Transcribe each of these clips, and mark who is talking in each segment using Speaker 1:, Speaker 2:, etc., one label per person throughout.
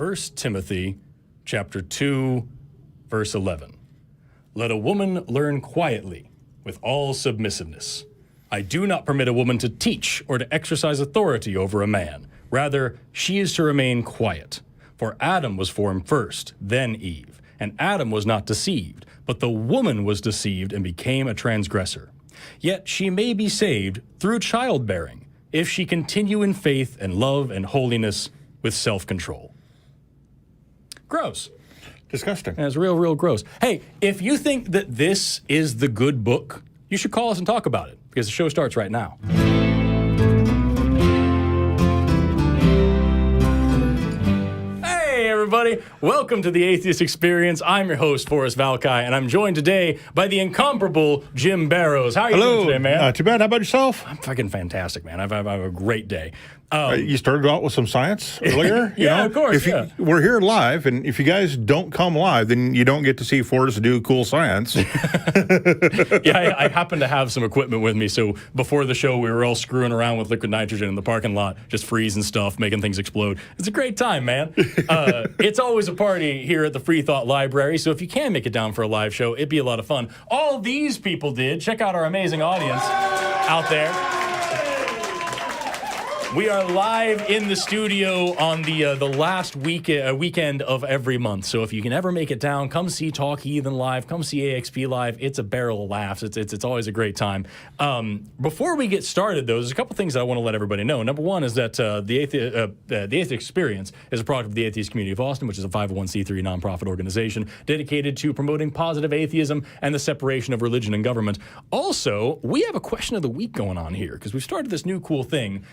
Speaker 1: 1 Timothy chapter 2, verse 11. Let a woman learn quietly with all submissiveness. I do not permit a woman to teach or to exercise authority over a man. Rather, she is to remain quiet. For Adam was formed first, then Eve. And Adam was not deceived, but the woman was deceived and became a transgressor. Yet she may be saved through childbearing, if she continue in faith and love and holiness with self-control. Gross.
Speaker 2: Disgusting.
Speaker 1: And it's real gross. Hey, if you think that this is the good book, you should call us and talk about it, because the show starts right now. Hey, everybody. Welcome to the Atheist Experience. I'm your host, Forest Valkai, and I'm joined today by the incomparable Jim Barrows. How are you doing today, man?
Speaker 2: Not too bad. How about yourself?
Speaker 1: I'm fucking fantastic, man. I've a great day.
Speaker 2: You started out with some science earlier.
Speaker 1: Yeah, of course.
Speaker 2: We're here live, and if you guys don't come live, then you don't get to see Forrest do cool science.
Speaker 1: Yeah, I happen to have some equipment with me, so before the show, we were all screwing around with liquid nitrogen in the parking lot, just freezing stuff, making things explode. It's a great time, man. It's always a party here at the Free Thought Library, so if you can make it down for a live show, it'd be a lot of fun. All these people did. Check out our amazing audience out there. We are live in the studio on the last weekend of every month. So if you can ever make it down, come see Talk Heathen live, come see AXP live. It's a barrel of laughs. It's always a great time. Before we get started, though, there's a couple things that I want to let everybody know. Number one is that the Atheist Experience is a product of the Atheist Community of Austin, which is a 501c3 nonprofit organization dedicated to promoting positive atheism and the separation of religion and government. Also, we have a question of the week going on here because we've started this new cool thing.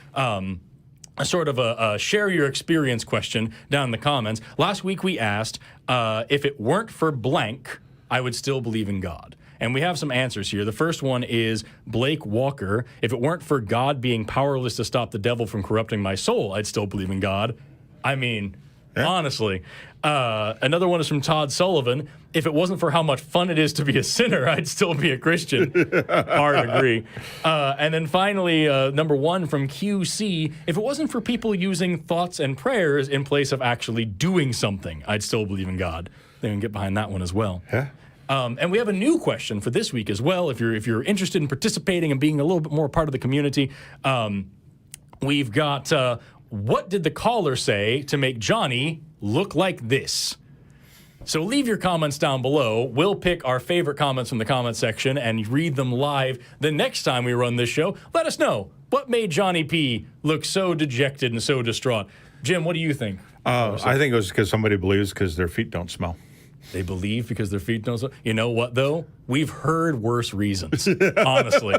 Speaker 1: A sort of a share your experience question down in the comments. Last week we asked, if it weren't for blank, I would still believe in God. And we have some answers here. The first one is Blake Walker. If it weren't for God being powerless to stop the devil from corrupting my soul, I'd still believe in God. I mean, honestly. Another one is from Todd Sullivan. If it wasn't for how much fun it is to be a sinner, I'd still be a Christian. Hard agree. And then finally, number one from QC. If it wasn't for people using thoughts and prayers in place of actually doing something, I'd still believe in God. They can get behind that one as well.
Speaker 2: Yeah.
Speaker 1: And we have a new question for this week as well. If you're interested in participating and being a little bit more part of the community, we've got what did the caller say to make Johnny look like this? So leave your comments down below. We'll pick our favorite comments from the comment section and read them live the next time we run this show. Let us know what made Johnny P look so dejected and so distraught. Jim, what do you think?
Speaker 2: I think it was because somebody believes because their feet don't smell.
Speaker 1: They believe because their feet don't smell. You know what, though? We've heard worse reasons, honestly.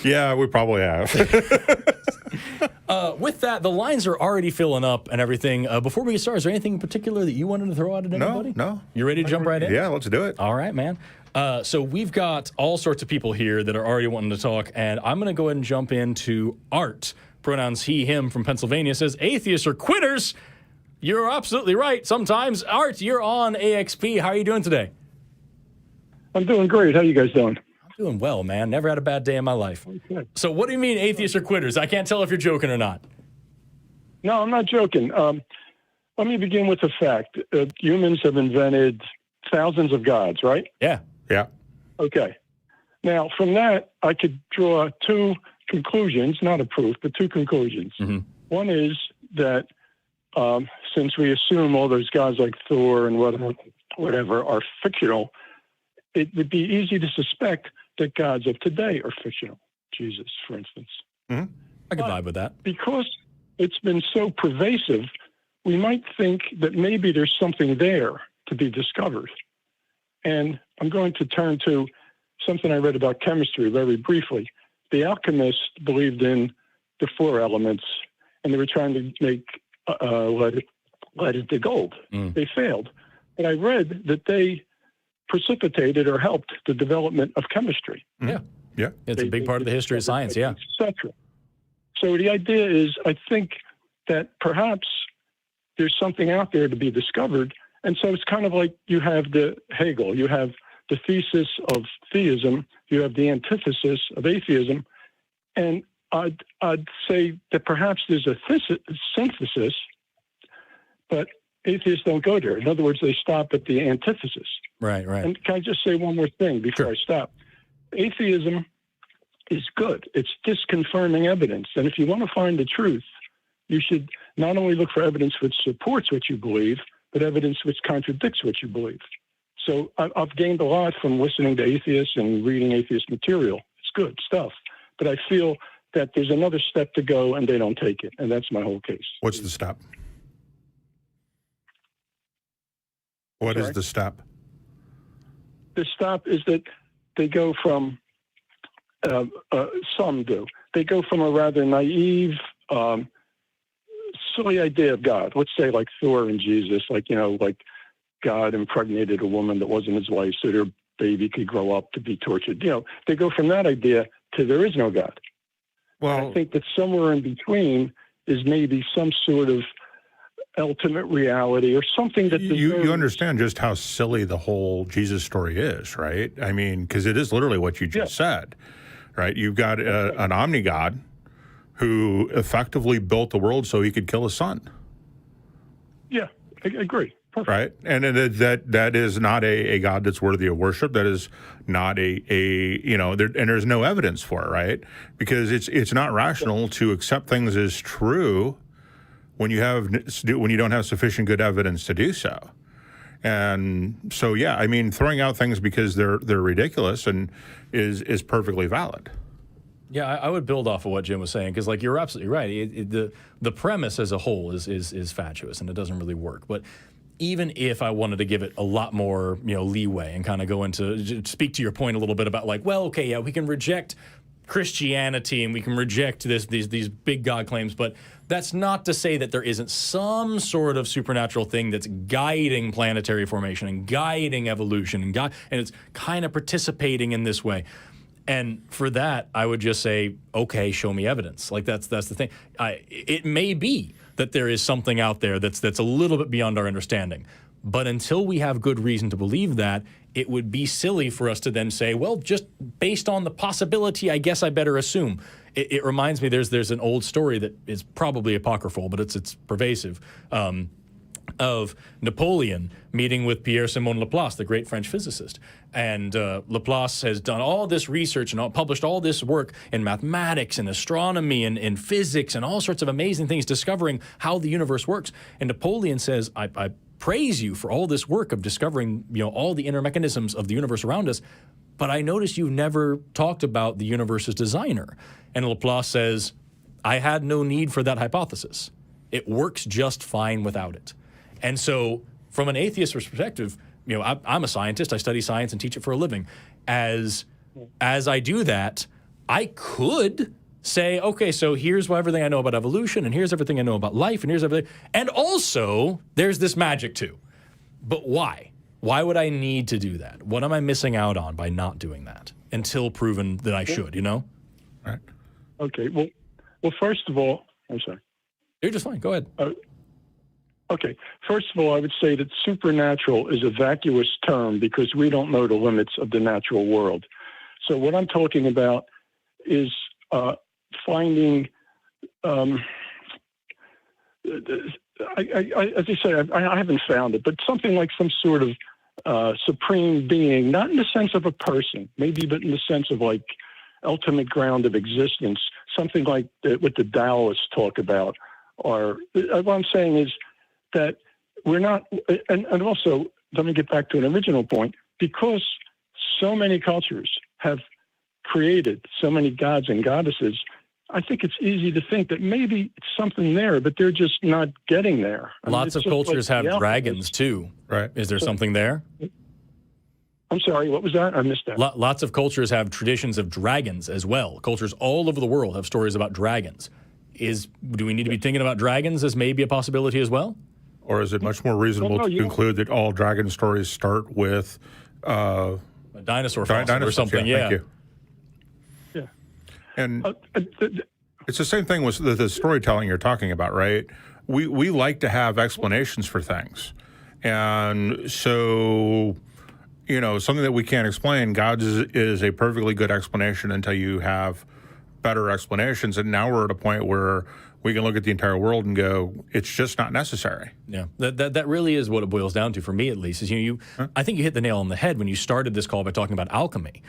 Speaker 2: Yeah, we probably have.
Speaker 1: With that, the lines are already filling up and everything. Before we get started, is there anything in particular that you wanted to throw out at anybody?
Speaker 2: No.
Speaker 1: You ready to jump right in?
Speaker 2: Yeah, let's do it.
Speaker 1: All right, man. So we've got all sorts of people here that are already wanting to talk, and I'm going to go ahead and jump into Art. Pronouns he, him from Pennsylvania says, atheists are quitters. You're absolutely right. Sometimes. Art, you're on AXP. How are you doing today?
Speaker 3: I'm doing great. How you guys doing?
Speaker 1: Doing well, man. Never had a bad day in my life.
Speaker 3: Okay.
Speaker 1: So what do you mean atheists are quitters? I can't tell if you're joking or not.
Speaker 3: No, I'm not joking. Let me begin with the fact. Humans have invented thousands of gods, right?
Speaker 1: Yeah.
Speaker 2: Yeah.
Speaker 3: Okay. Now, from that, I could draw two conclusions, not a proof, but two conclusions.
Speaker 1: Mm-hmm.
Speaker 3: One is that since we assume all those gods like Thor and whatever are fictional, it would be easy to suspect that gods of today are fictional. Jesus, for instance.
Speaker 2: Mm-hmm.
Speaker 1: I could vibe with that.
Speaker 3: Because it's been so pervasive, we might think that maybe there's something there to be discovered. And I'm going to turn to something I read about chemistry very briefly. The alchemists believed in the four elements, and they were trying to make lead into gold. They failed. But I read that they precipitated or helped the development of chemistry.
Speaker 1: Yeah.
Speaker 2: Yeah.
Speaker 1: It's a big part of the history of science, yeah.
Speaker 3: Etc. So the idea is, I think that perhaps there's something out there to be discovered. And so it's kind of like you have the Hegel, you have the thesis of theism, you have the antithesis of atheism. And I'd say that perhaps there's a synthesis, but atheists don't go there. In other words, they stop at the antithesis.
Speaker 1: Right, right.
Speaker 3: And can I just say one more thing before I stop? Atheism is good. It's disconfirming evidence. And if you want to find the truth, you should not only look for evidence which supports what you believe, but evidence which contradicts what you believe. So I've gained a lot from listening to atheists and reading atheist material. It's good stuff. But I feel that there's another step to go and they don't take it. And that's my whole case.
Speaker 2: What's the step? What is the step?
Speaker 3: The step is that they go from, some do, they go from a rather naive, silly idea of God. Let's say like Thor and Jesus, like, like God impregnated a woman that wasn't his wife so their baby could grow up to be tortured. They go from that idea to there is no God. Well, I think that somewhere in between is maybe some sort of ultimate reality or something that
Speaker 2: you understand just how silly the whole Jesus story is, right? I mean, because it is literally what you just said, right? You've got an omni-God who effectively built the world so he could kill his son.
Speaker 3: Yeah, I agree. Perfect.
Speaker 2: Right, and that is not a God that's worthy of worship. That is not and there's no evidence for it, right? Because it's not rational to accept things as true when you don't have sufficient good evidence to do so. And so, yeah, I mean, throwing out things because they're ridiculous and is perfectly valid.
Speaker 1: Yeah, I would build off of what Jim was saying because, like, you're absolutely right. The premise as a whole is fatuous and it doesn't really work. But even if I wanted to give it a lot more, leeway and kind of go into speak to your point a little bit about like, well, okay, yeah, we can reject Christianity and we can reject these big God claims, but that's not to say that there isn't some sort of supernatural thing that's guiding planetary formation and guiding evolution and it's kind of participating in this way. And for that, I would just say, okay, show me evidence. Like that's the thing. It may be that there is something out there that's a little bit beyond our understanding. But until we have good reason to believe that, it would be silly for us to then say, well, just based on the possibility, I guess I better assume. It reminds me, there's an old story that is probably apocryphal, but it's pervasive, of Napoleon meeting with Pierre-Simon Laplace, the great French physicist. And Laplace has done all this research and published all this work in mathematics and astronomy and in physics and all sorts of amazing things, discovering how the universe works. And Napoleon says, I praise you for all this work of discovering, all the inner mechanisms of the universe around us, but I noticed you've never talked about the universe's designer. And Laplace says, I had no need for that hypothesis. It works just fine without it. And so from an atheist perspective, I'm a scientist. I study science and teach it for a living. As I do that, I could say, okay, so here's everything I know about evolution, and here's everything I know about life, and here's everything. And also, there's this magic too. But why? Why would I need to do that? What am I missing out on by not doing that until proven that I should, All
Speaker 3: right. Okay. Well, first of all, I'm sorry.
Speaker 1: You're just fine. Go ahead.
Speaker 3: Okay. First of all, I would say that supernatural is a vacuous term because we don't know the limits of the natural world. So what I'm talking about is finding, as I say, I haven't found it, but something like some sort of supreme being, not in the sense of a person, maybe, but in the sense of like ultimate ground of existence, something like what the Taoists talk about. Or what I'm saying is that we're not, and also, let me get back to an original point, because so many cultures have created so many gods and goddesses, I think it's easy to think that maybe it's something there, but they're just not getting there.
Speaker 1: Lots of cultures have dragons too, right? Is there something there?
Speaker 3: I'm sorry, what was that? I missed that.
Speaker 1: Lots of cultures have traditions of dragons as well. Cultures all over the world have stories about dragons. Do we need to be thinking about dragons as maybe a possibility as well?
Speaker 2: Or is it much more reasonable to conclude that all dragon stories start with a
Speaker 1: dinosaur fossil or something?
Speaker 2: Yeah. Thank you.
Speaker 3: Yeah.
Speaker 2: And it's the same thing with the storytelling you're talking about, right? We like to have explanations for things. And so, something that we can't explain, God is a perfectly good explanation until you have better explanations. And now we're at a point where we can look at the entire world and go, it's just not necessary.
Speaker 1: Yeah, that really is what it boils down to, for me at least. Is I think you hit the nail on the head when you started this call by talking about alchemy.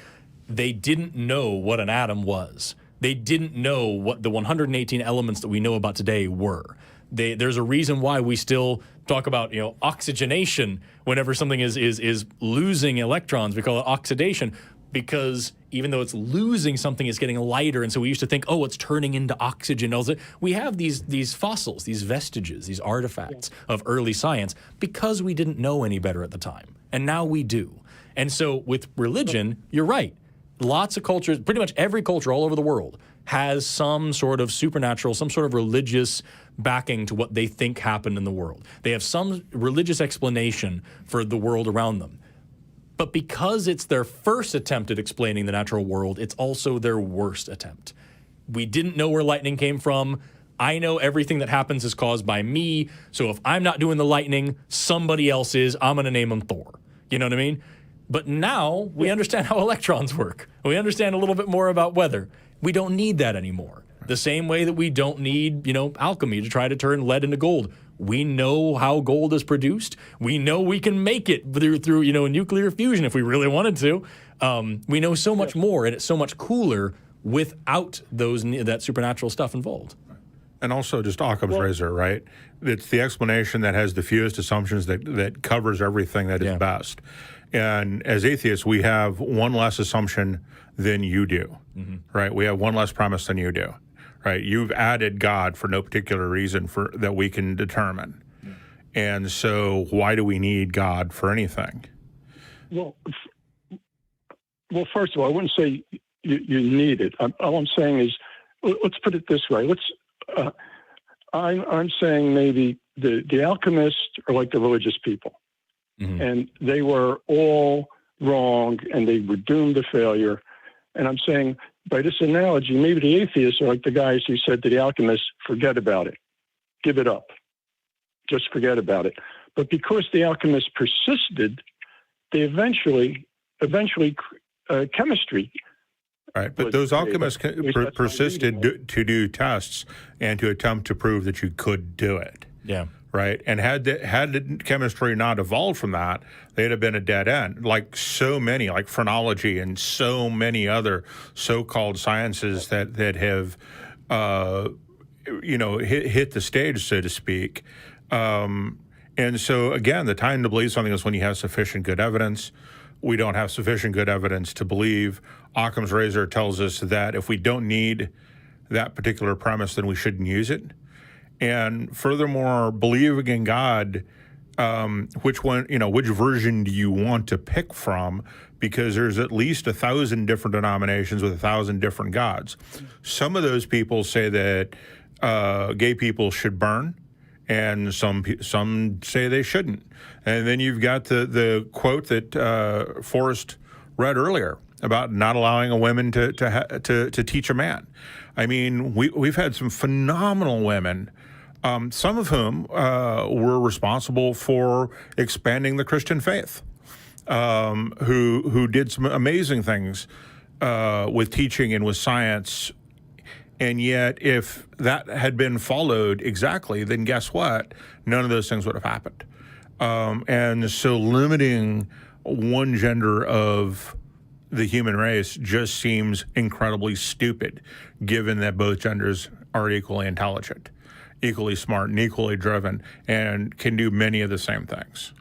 Speaker 1: They didn't know what an atom was. They didn't know what the 118 elements that we know about today were. There's a reason why we still talk about oxygenation whenever something is losing electrons. We call it oxidation, because even though it's losing something, it's getting lighter. And so we used to think, oh, it's turning into oxygen. We have these fossils, these vestiges, these artifacts of early science because we didn't know any better at the time. And now we do. And so with religion, you're right. Lots of cultures, pretty much every culture all over the world has some sort of supernatural, some sort of religious backing to what they think happened in the world. They have some religious explanation for the world around them. But because it's their first attempt at explaining the natural world, it's also their worst attempt. We didn't know where lightning came from. I know everything that happens is caused by me. So if I'm not doing the lightning, somebody else is. I'm going to name him Thor. You know what I mean? But now we understand how electrons work. We understand a little bit more about weather. We don't need that anymore. The same way that we don't need, alchemy to try to turn lead into gold. We know how gold is produced. We know we can make it through nuclear fusion if we really wanted to. We know so much more, and it's so much cooler without that supernatural stuff involved.
Speaker 2: And also just Occam's razor, right? It's the explanation that has the fewest assumptions that covers everything that is best. And as atheists, we have one less assumption than you do, right? We have one less premise than you do, right? You've added God for no particular reason that we can determine. And so why do we need God for anything?
Speaker 3: Well, first of all, I wouldn't say you need it. All I'm saying is, let's put it this way. I'm saying maybe the alchemists are like the religious people. And they were all wrong, and they were doomed to failure. And I'm saying, by this analogy, maybe the atheists are like the guys who said to the alchemists, forget about it. Give it up. Just forget about it. But because the alchemists persisted, they eventually chemistry.
Speaker 2: Right, but those alchemists persisted to do tests and to attempt to prove that you could do it.
Speaker 1: Yeah.
Speaker 2: Right, and had the chemistry not evolved from that, they'd have been a dead end. Like so many, like phrenology and so many other so-called sciences that have, hit the stage, so to speak. And so again, the time to believe something is when you have sufficient good evidence. We don't have sufficient good evidence to believe. Occam's razor tells us that if we don't need that particular premise, then we shouldn't use it. And furthermore, believing in God, which version do you want to pick from? Because there's at least 1,000 different denominations with 1,000 different gods. Some of those people say that gay people should burn, and some say they shouldn't. And then you've got the quote that Forrest read earlier about not allowing a woman to teach a man. I mean, we've had some phenomenal women, some of whom were responsible for expanding the Christian faith, who did some amazing things with teaching and with science. And yet, if that had been followed exactly, then guess what? None of those things would have happened. And so limiting one gender of the human race just seems incredibly stupid, given that both genders are equally intelligent, equally smart, and equally driven, and can do many of the same things.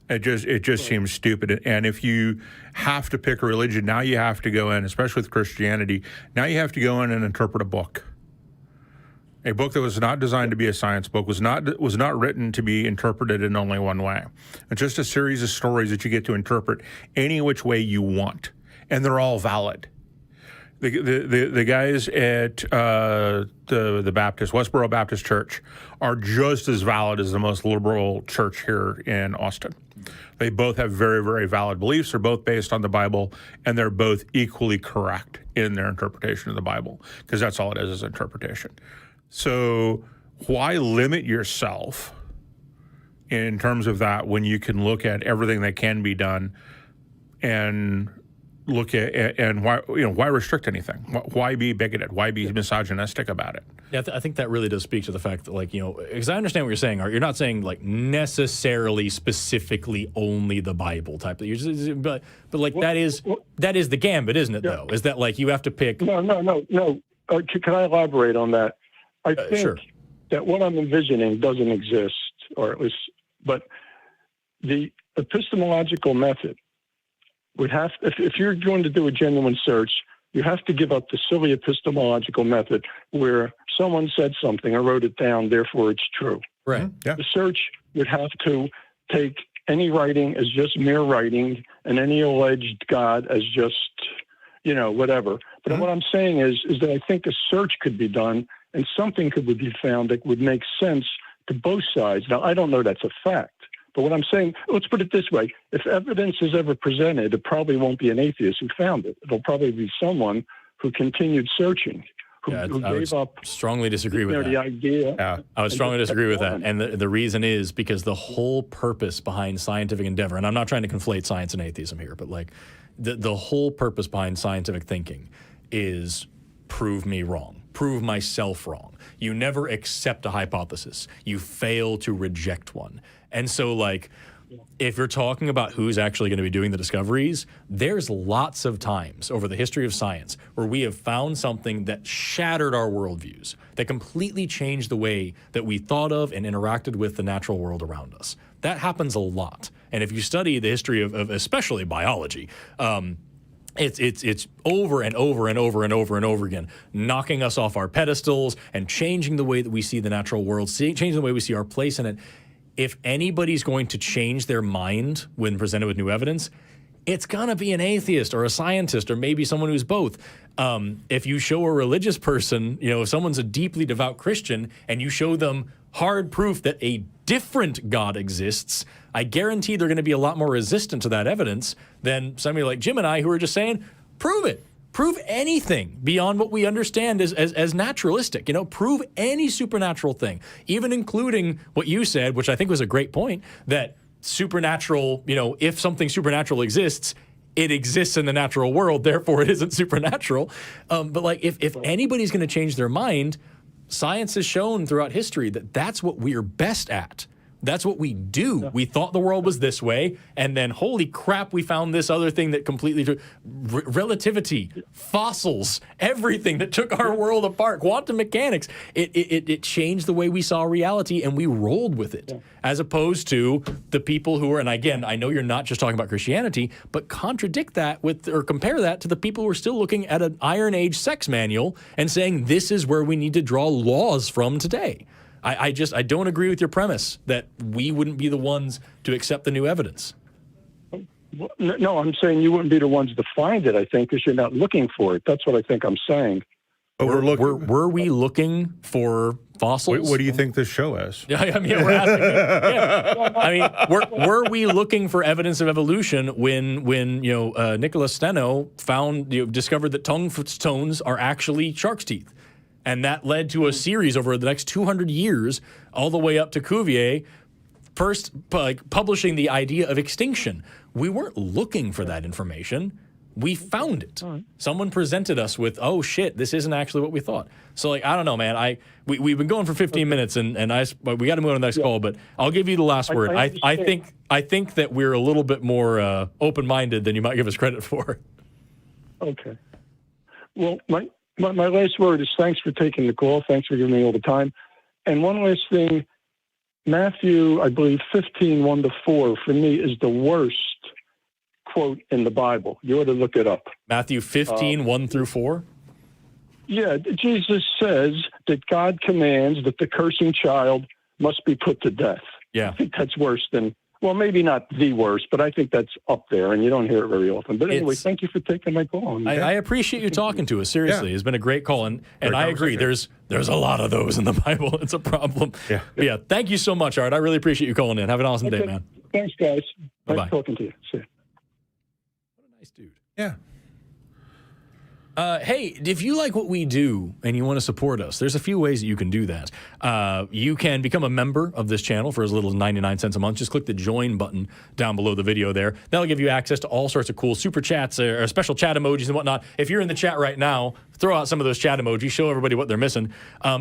Speaker 2: It just seems stupid. And if you have to pick a religion, now you have to go in, especially with Christianity, now you have to go in and interpret a book. A book that was not designed to be a science book, was not written to be interpreted in only one way. It's just a series of stories that you get to interpret any which way you want, and they're all valid. The guys at the Baptist, Westboro Baptist Church, are just as valid as the most liberal church here in Austin. They both have very, very valid beliefs. They're both based on the Bible, and they're both equally correct in their interpretation of the Bible, because that's all it is interpretation. So why limit yourself in terms of that when you can look at everything that can be done and look at and why restrict anything? Why be bigoted? Why be misogynistic about it?
Speaker 1: Yeah, I think that really does speak to the fact that, like, because I understand what you're saying. You're not saying like necessarily specifically only the Bible type. But like that is the gambit, isn't it? Though, is that like you have to pick?
Speaker 3: No. Can I elaborate on that? I think
Speaker 1: sure.
Speaker 3: that what I'm envisioning doesn't exist, or at least, but the epistemological method would have, if you're going to do a genuine search, you have to give up the silly epistemological method where someone said something or wrote it down, therefore it's true.
Speaker 1: Right.
Speaker 2: Yeah.
Speaker 3: The search would have to take any writing as just mere writing and any alleged God as just, whatever. But what I'm saying is that I think a search could be done and something could be found that would make sense to both sides. Now, I don't know that's a fact. But what I'm saying, let's put it this way. If evidence is ever presented, it probably won't be an atheist who found it. It'll probably be someone who continued searching, who gave up.
Speaker 1: Strongly disagree with that.
Speaker 3: The idea.
Speaker 1: Yeah, I would strongly disagree with that. And the reason is because the whole purpose behind scientific endeavor, and I'm not trying to conflate science and atheism here, but like the whole purpose behind scientific thinking is prove me wrong, prove myself wrong. You never accept a hypothesis. You fail to reject one. And so, like, if you're talking about who's actually going to be doing the discoveries, there's lots of times over the history of science where we have found something that shattered our worldviews, that completely changed the way that we thought of and interacted with the natural world around us. That happens a lot. And if you study the history of especially biology, it's over and over and over and over and over again, knocking us off our pedestals and changing the way that we see the natural world, changing the way we see our place in it. If anybody's going to change their mind when presented with new evidence, it's going to be an atheist or a scientist or maybe someone who's both. If you show a religious person, if someone's a deeply devout Christian and you show them hard proof that a different God exists, I guarantee they're going to be a lot more resistant to that evidence than somebody like Jim and I who are just saying, prove it. Prove anything beyond what we understand as naturalistic. Prove any supernatural thing, even including what you said, which I think was a great point, that supernatural, if something supernatural exists, it exists in the natural world, therefore it isn't supernatural. But like if anybody's going to change their mind, science has shown throughout history that that's what we are best at. That's what we do. Yeah. We thought the world was this way, and then holy crap, we found this other thing that completely relativity, fossils, everything that took our world apart, quantum mechanics. It changed the way we saw reality, and we rolled with it. Yeah. As opposed to the people who are, and again, I know you're not just talking about Christianity, but contradict that with, or compare that to the people who are still looking at an Iron Age sex manual and saying this is where we need to draw laws from today. I don't agree with your premise that we wouldn't be the ones to accept the new evidence.
Speaker 3: No, I'm saying you wouldn't be the ones to find it, I think, because you're not looking for it. That's what I think I'm saying.
Speaker 2: But
Speaker 1: were we looking for fossils?
Speaker 2: What do you think this show is?
Speaker 1: Yeah, I mean, we're asking. Yeah. I mean, were we looking for evidence of evolution when Nicholas Steno discovered that tongue stones are actually shark's teeth? And that led to a series over the next 200 years, all the way up to Cuvier, first publishing the idea of extinction. We weren't looking for that information. We found it. Right. Someone presented us with, oh shit, this isn't actually what we thought. So I don't know, man. We've been going for 15 minutes, and we got to move on to the next call. But I'll give you the last word. I think that we're a little bit more open-minded than you might give us credit for.
Speaker 3: Okay. Well, my last word is thanks for taking the call. Thanks for giving me all the time. And one last thing, Matthew, I believe 15:1-4 for me is the worst quote in the Bible. You ought to look it up.
Speaker 1: Matthew 15, 1-4?
Speaker 3: Yeah, Jesus says that God commands that the cursing child must be put to death.
Speaker 1: Yeah.
Speaker 3: I think that's worse than, well, maybe not the worst, but I think that's up there, and you don't hear it very often. But anyway, thank you for taking my call.
Speaker 1: I appreciate you talking to us. Seriously, yeah. It's been a great call, and I agree. There's a lot of those in the Bible. It's a problem. Yeah. But yeah. Thank you so much, Art. I really appreciate you calling in. Have an awesome day, man.
Speaker 3: Thanks, guys.
Speaker 1: Bye-bye.
Speaker 3: Nice talking to you. See you.
Speaker 1: What a nice dude.
Speaker 2: Yeah.
Speaker 1: Hey, if you like what we do and you want to support us, there's a few ways that you can do that. You can become a member of this channel for as little as 99 cents a month. Just click the join button down below the video there. That'll give you access to all sorts of cool super chats or special chat emojis and whatnot. If you're in the chat right now, throw out some of those chat emojis, show everybody what they're missing.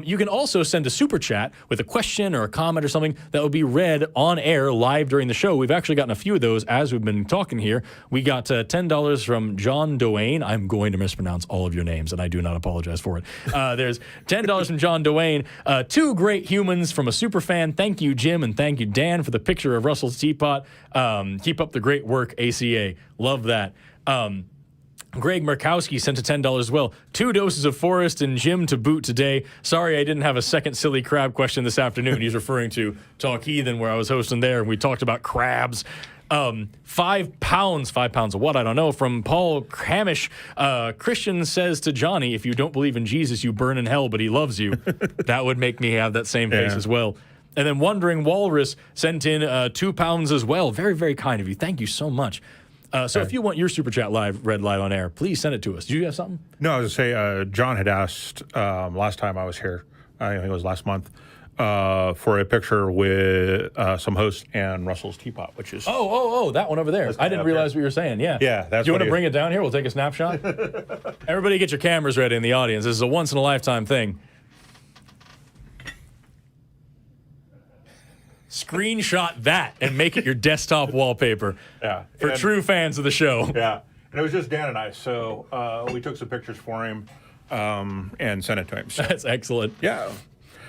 Speaker 1: You can also send a super chat with a question or a comment or something that will be read on air live during the show. We've actually gotten a few of those as we've been talking here. We got $10 from John Doane. I'm going to mispronounce all of your names, and I do not apologize for it. There's $10 from John Doane. Two great humans from a super fan. Thank you, Jim, and thank you, Dan, for the picture of Russell's teapot. Keep up the great work, ACA. Love that. Greg Murkowski sent a $10 as well. 2 doses of Forest and Jim to boot today. Sorry I didn't have a second silly crab question this afternoon. He's referring to Talk Heathen, where I was hosting there, and we talked about crabs. 5 pounds of what? I don't know. From Paul Hamish, Christian says to Johnny, if you don't believe in Jesus, you burn in hell, but he loves you. That would make me have that same face as well. And then Wandering Walrus sent in 2 pounds as well. Very, very kind of you. Thank you so much. So if you want your Super Chat read live on air, please send it to us. Do you have something?
Speaker 2: No, I was going to say, John had asked last time I was here, I think it was last month, for a picture with some hosts and Russell's teapot, which is...
Speaker 1: Oh, that one over there. I didn't realize what you were saying, yeah.
Speaker 2: Yeah, that's
Speaker 1: Do you want to bring it down here? We'll take a snapshot. Everybody get your cameras ready in the audience. This is a once-in-a-lifetime thing. Screenshot that and make it your desktop wallpaper.
Speaker 2: Yeah.
Speaker 1: For true fans of the show.
Speaker 2: Yeah. And it was just Dan and I, so we took some pictures for him and sent it to him. So,
Speaker 1: That's excellent.
Speaker 2: yeah.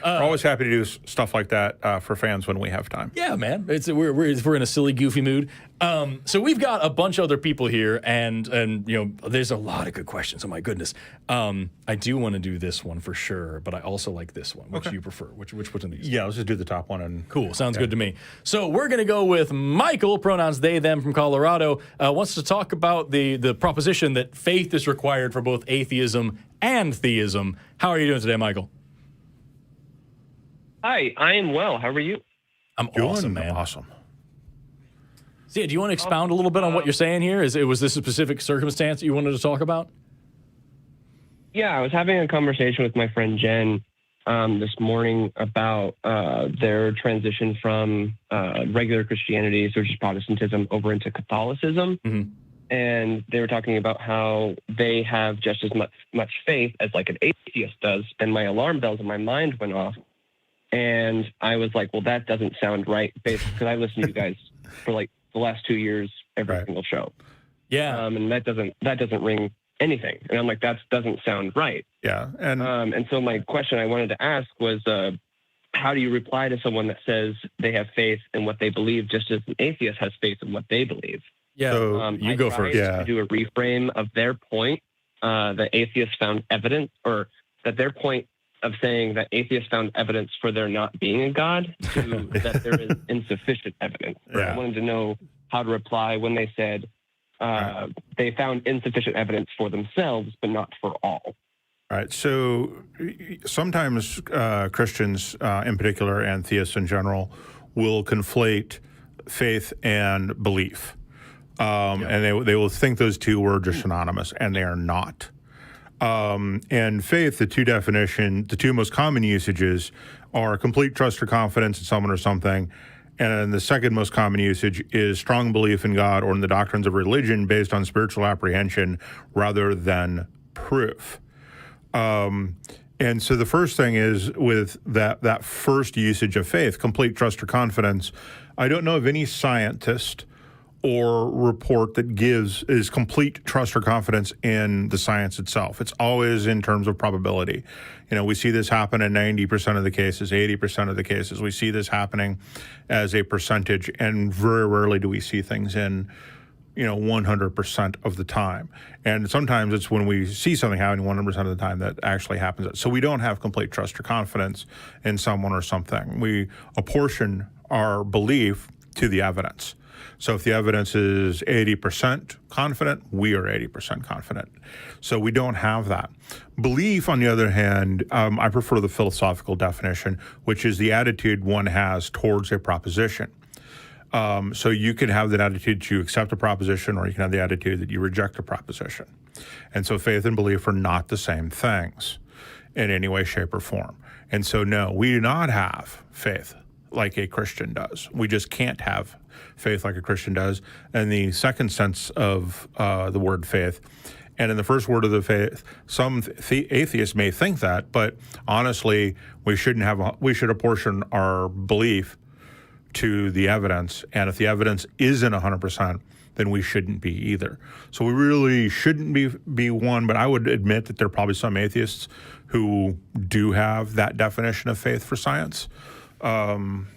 Speaker 2: We're always happy to do stuff like that for fans when we have time.
Speaker 1: Yeah, man. We're in a silly, goofy mood. So we've got a bunch of other people here, and you know, there's a lot of good questions. Oh my goodness. I do want to do this one for sure, but I also like this one. Which do you prefer? Which one of these?
Speaker 2: Yeah, let's just do the top one. And
Speaker 1: cool. Sounds good to me. So we're gonna go with Michael, pronouns they them, from Colorado. Wants to talk about the proposition that faith is required for both atheism and theism. How are you doing today, Michael?
Speaker 4: Hi, I am well. How are you?
Speaker 1: I'm awesome, man.
Speaker 2: Awesome.
Speaker 1: So, yeah, do you want to expound a little bit on what you're saying here? Was this a specific circumstance that you wanted to talk about?
Speaker 4: Yeah, I was having a conversation with my friend Jen this morning about their transition from regular Christianity, so just Protestantism, over into Catholicism.
Speaker 1: Mm-hmm.
Speaker 4: And they were talking about how they have just as much faith as like an atheist does. And my alarm bells in my mind went off. And I was like, well, that doesn't sound right, basically, because I listened to you guys for like the last 2 years, every single show.
Speaker 1: Yeah.
Speaker 4: And that doesn't ring anything. And I'm like, that doesn't sound right.
Speaker 2: Yeah. And
Speaker 4: so my question I wanted to ask was, how do you reply to someone that says they have faith in what they believe, just as an atheist has faith in what they believe?
Speaker 1: Yeah.
Speaker 2: So
Speaker 1: you go first.
Speaker 2: Yeah.
Speaker 4: To do a reframe of their point, that atheists found evidence, or that their point of saying that atheists found evidence for there not being a God, to that there is insufficient evidence.
Speaker 2: Yeah.
Speaker 4: I wanted to know how to reply when they said they found insufficient evidence for themselves, but not for all.
Speaker 2: All right. So sometimes Christians in particular, and theists in general, will conflate faith and belief. And they will think those two words are synonymous, and they are not. And faith, the two most common usages are complete trust or confidence in someone or something. And the second most common usage is strong belief in God or in the doctrines of religion based on spiritual apprehension rather than proof. And so the first thing is with that first usage of faith, complete trust or confidence. I don't know of any scientist or report that is complete trust or confidence in the science itself. It's always in terms of probability. You know, we see this happen in 90% of the cases, 80% of the cases. We see this happening as a percentage, and very rarely do we see things in, 100% of the time. And sometimes it's when we see something happening 100% of the time that actually happens. So we don't have complete trust or confidence in someone or something. We apportion our belief to the evidence. So if the evidence is 80% confident, we are 80% confident. So we don't have that. Belief, on the other hand, I prefer the philosophical definition, which is the attitude one has towards a proposition. So you can have that attitude to accept a proposition, or you can have the attitude that you reject a proposition. And so faith and belief are not the same things in any way, shape, or form. And so, no, we do not have faith like a Christian does. We just can't have faith like a Christian does. And the second sense of the word faith, and in the first word of the faith, some atheists may think that, but honestly, we should apportion our belief to the evidence, and if the evidence isn't 100%, then we shouldn't be either. So we really shouldn't be one, but I would admit that there are probably some atheists who do have that definition of faith for science. And,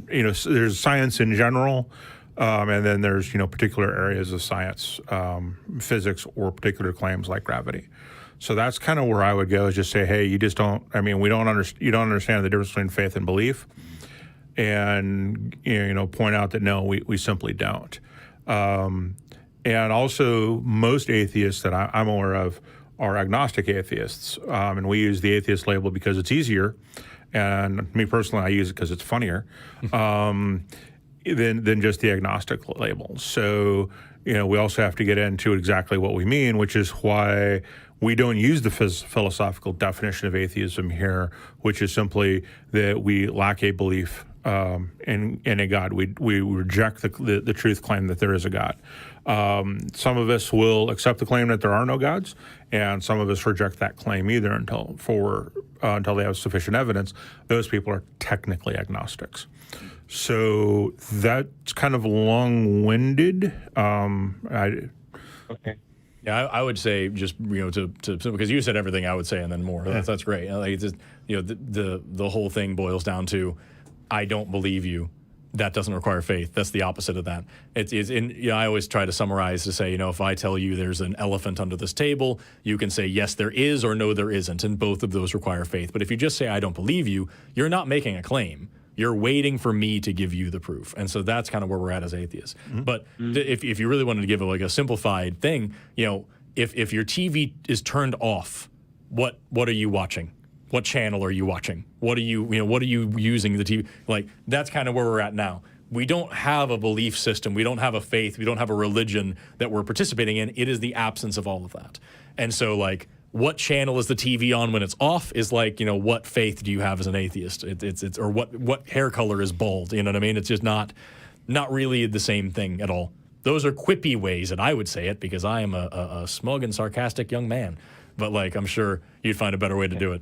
Speaker 2: there's science in general, and then there's, particular areas of science, physics, or particular claims like gravity. So that's kind of where I would go, is just say, hey, you just don't, you don't understand the difference between faith and belief. And, point out that, no, we simply don't. And also, most atheists that I'm aware of are agnostic atheists. And we use the atheist label because it's easier. And me personally, I use it because it's funnier than just the agnostic label. So, we also have to get into exactly what we mean, which is why we don't use the philosophical definition of atheism here, which is simply that we lack a belief in a God. We reject the truth claim that there is a God. Some of us will accept the claim that there are no gods, and some of us reject that claim either until they have sufficient evidence. Those people are technically agnostics. So that's kind of long-winded.
Speaker 4: Okay.
Speaker 1: Yeah, I would say just to because you said everything I would say and then more. That's great. Like it's just, the whole thing boils down to, I don't believe you. That doesn't require faith. That's the opposite of that. I always try to summarize to say, if I tell you there's an elephant under this table, you can say, yes, there is, or no, there isn't. And both of those require faith. But if you just say, I don't believe you, you're not making a claim. You're waiting for me to give you the proof. And so that's kind of where we're at as atheists. Mm-hmm. But if you really wanted to give a simplified thing, if your TV is turned off, what are you watching? What channel are you watching? What are you using the TV? Like, that's kind of where we're at now. We don't have a belief system. We don't have a faith. We don't have a religion that we're participating in. It is the absence of all of that. And so, what channel is the TV on when it's off is what faith do you have as an atheist? It's or what hair color is bald? You know what I mean? It's just not really the same thing at all. Those are quippy ways that I would say it, because I am a smug and sarcastic young man. But I'm sure you'd find a better way to do it.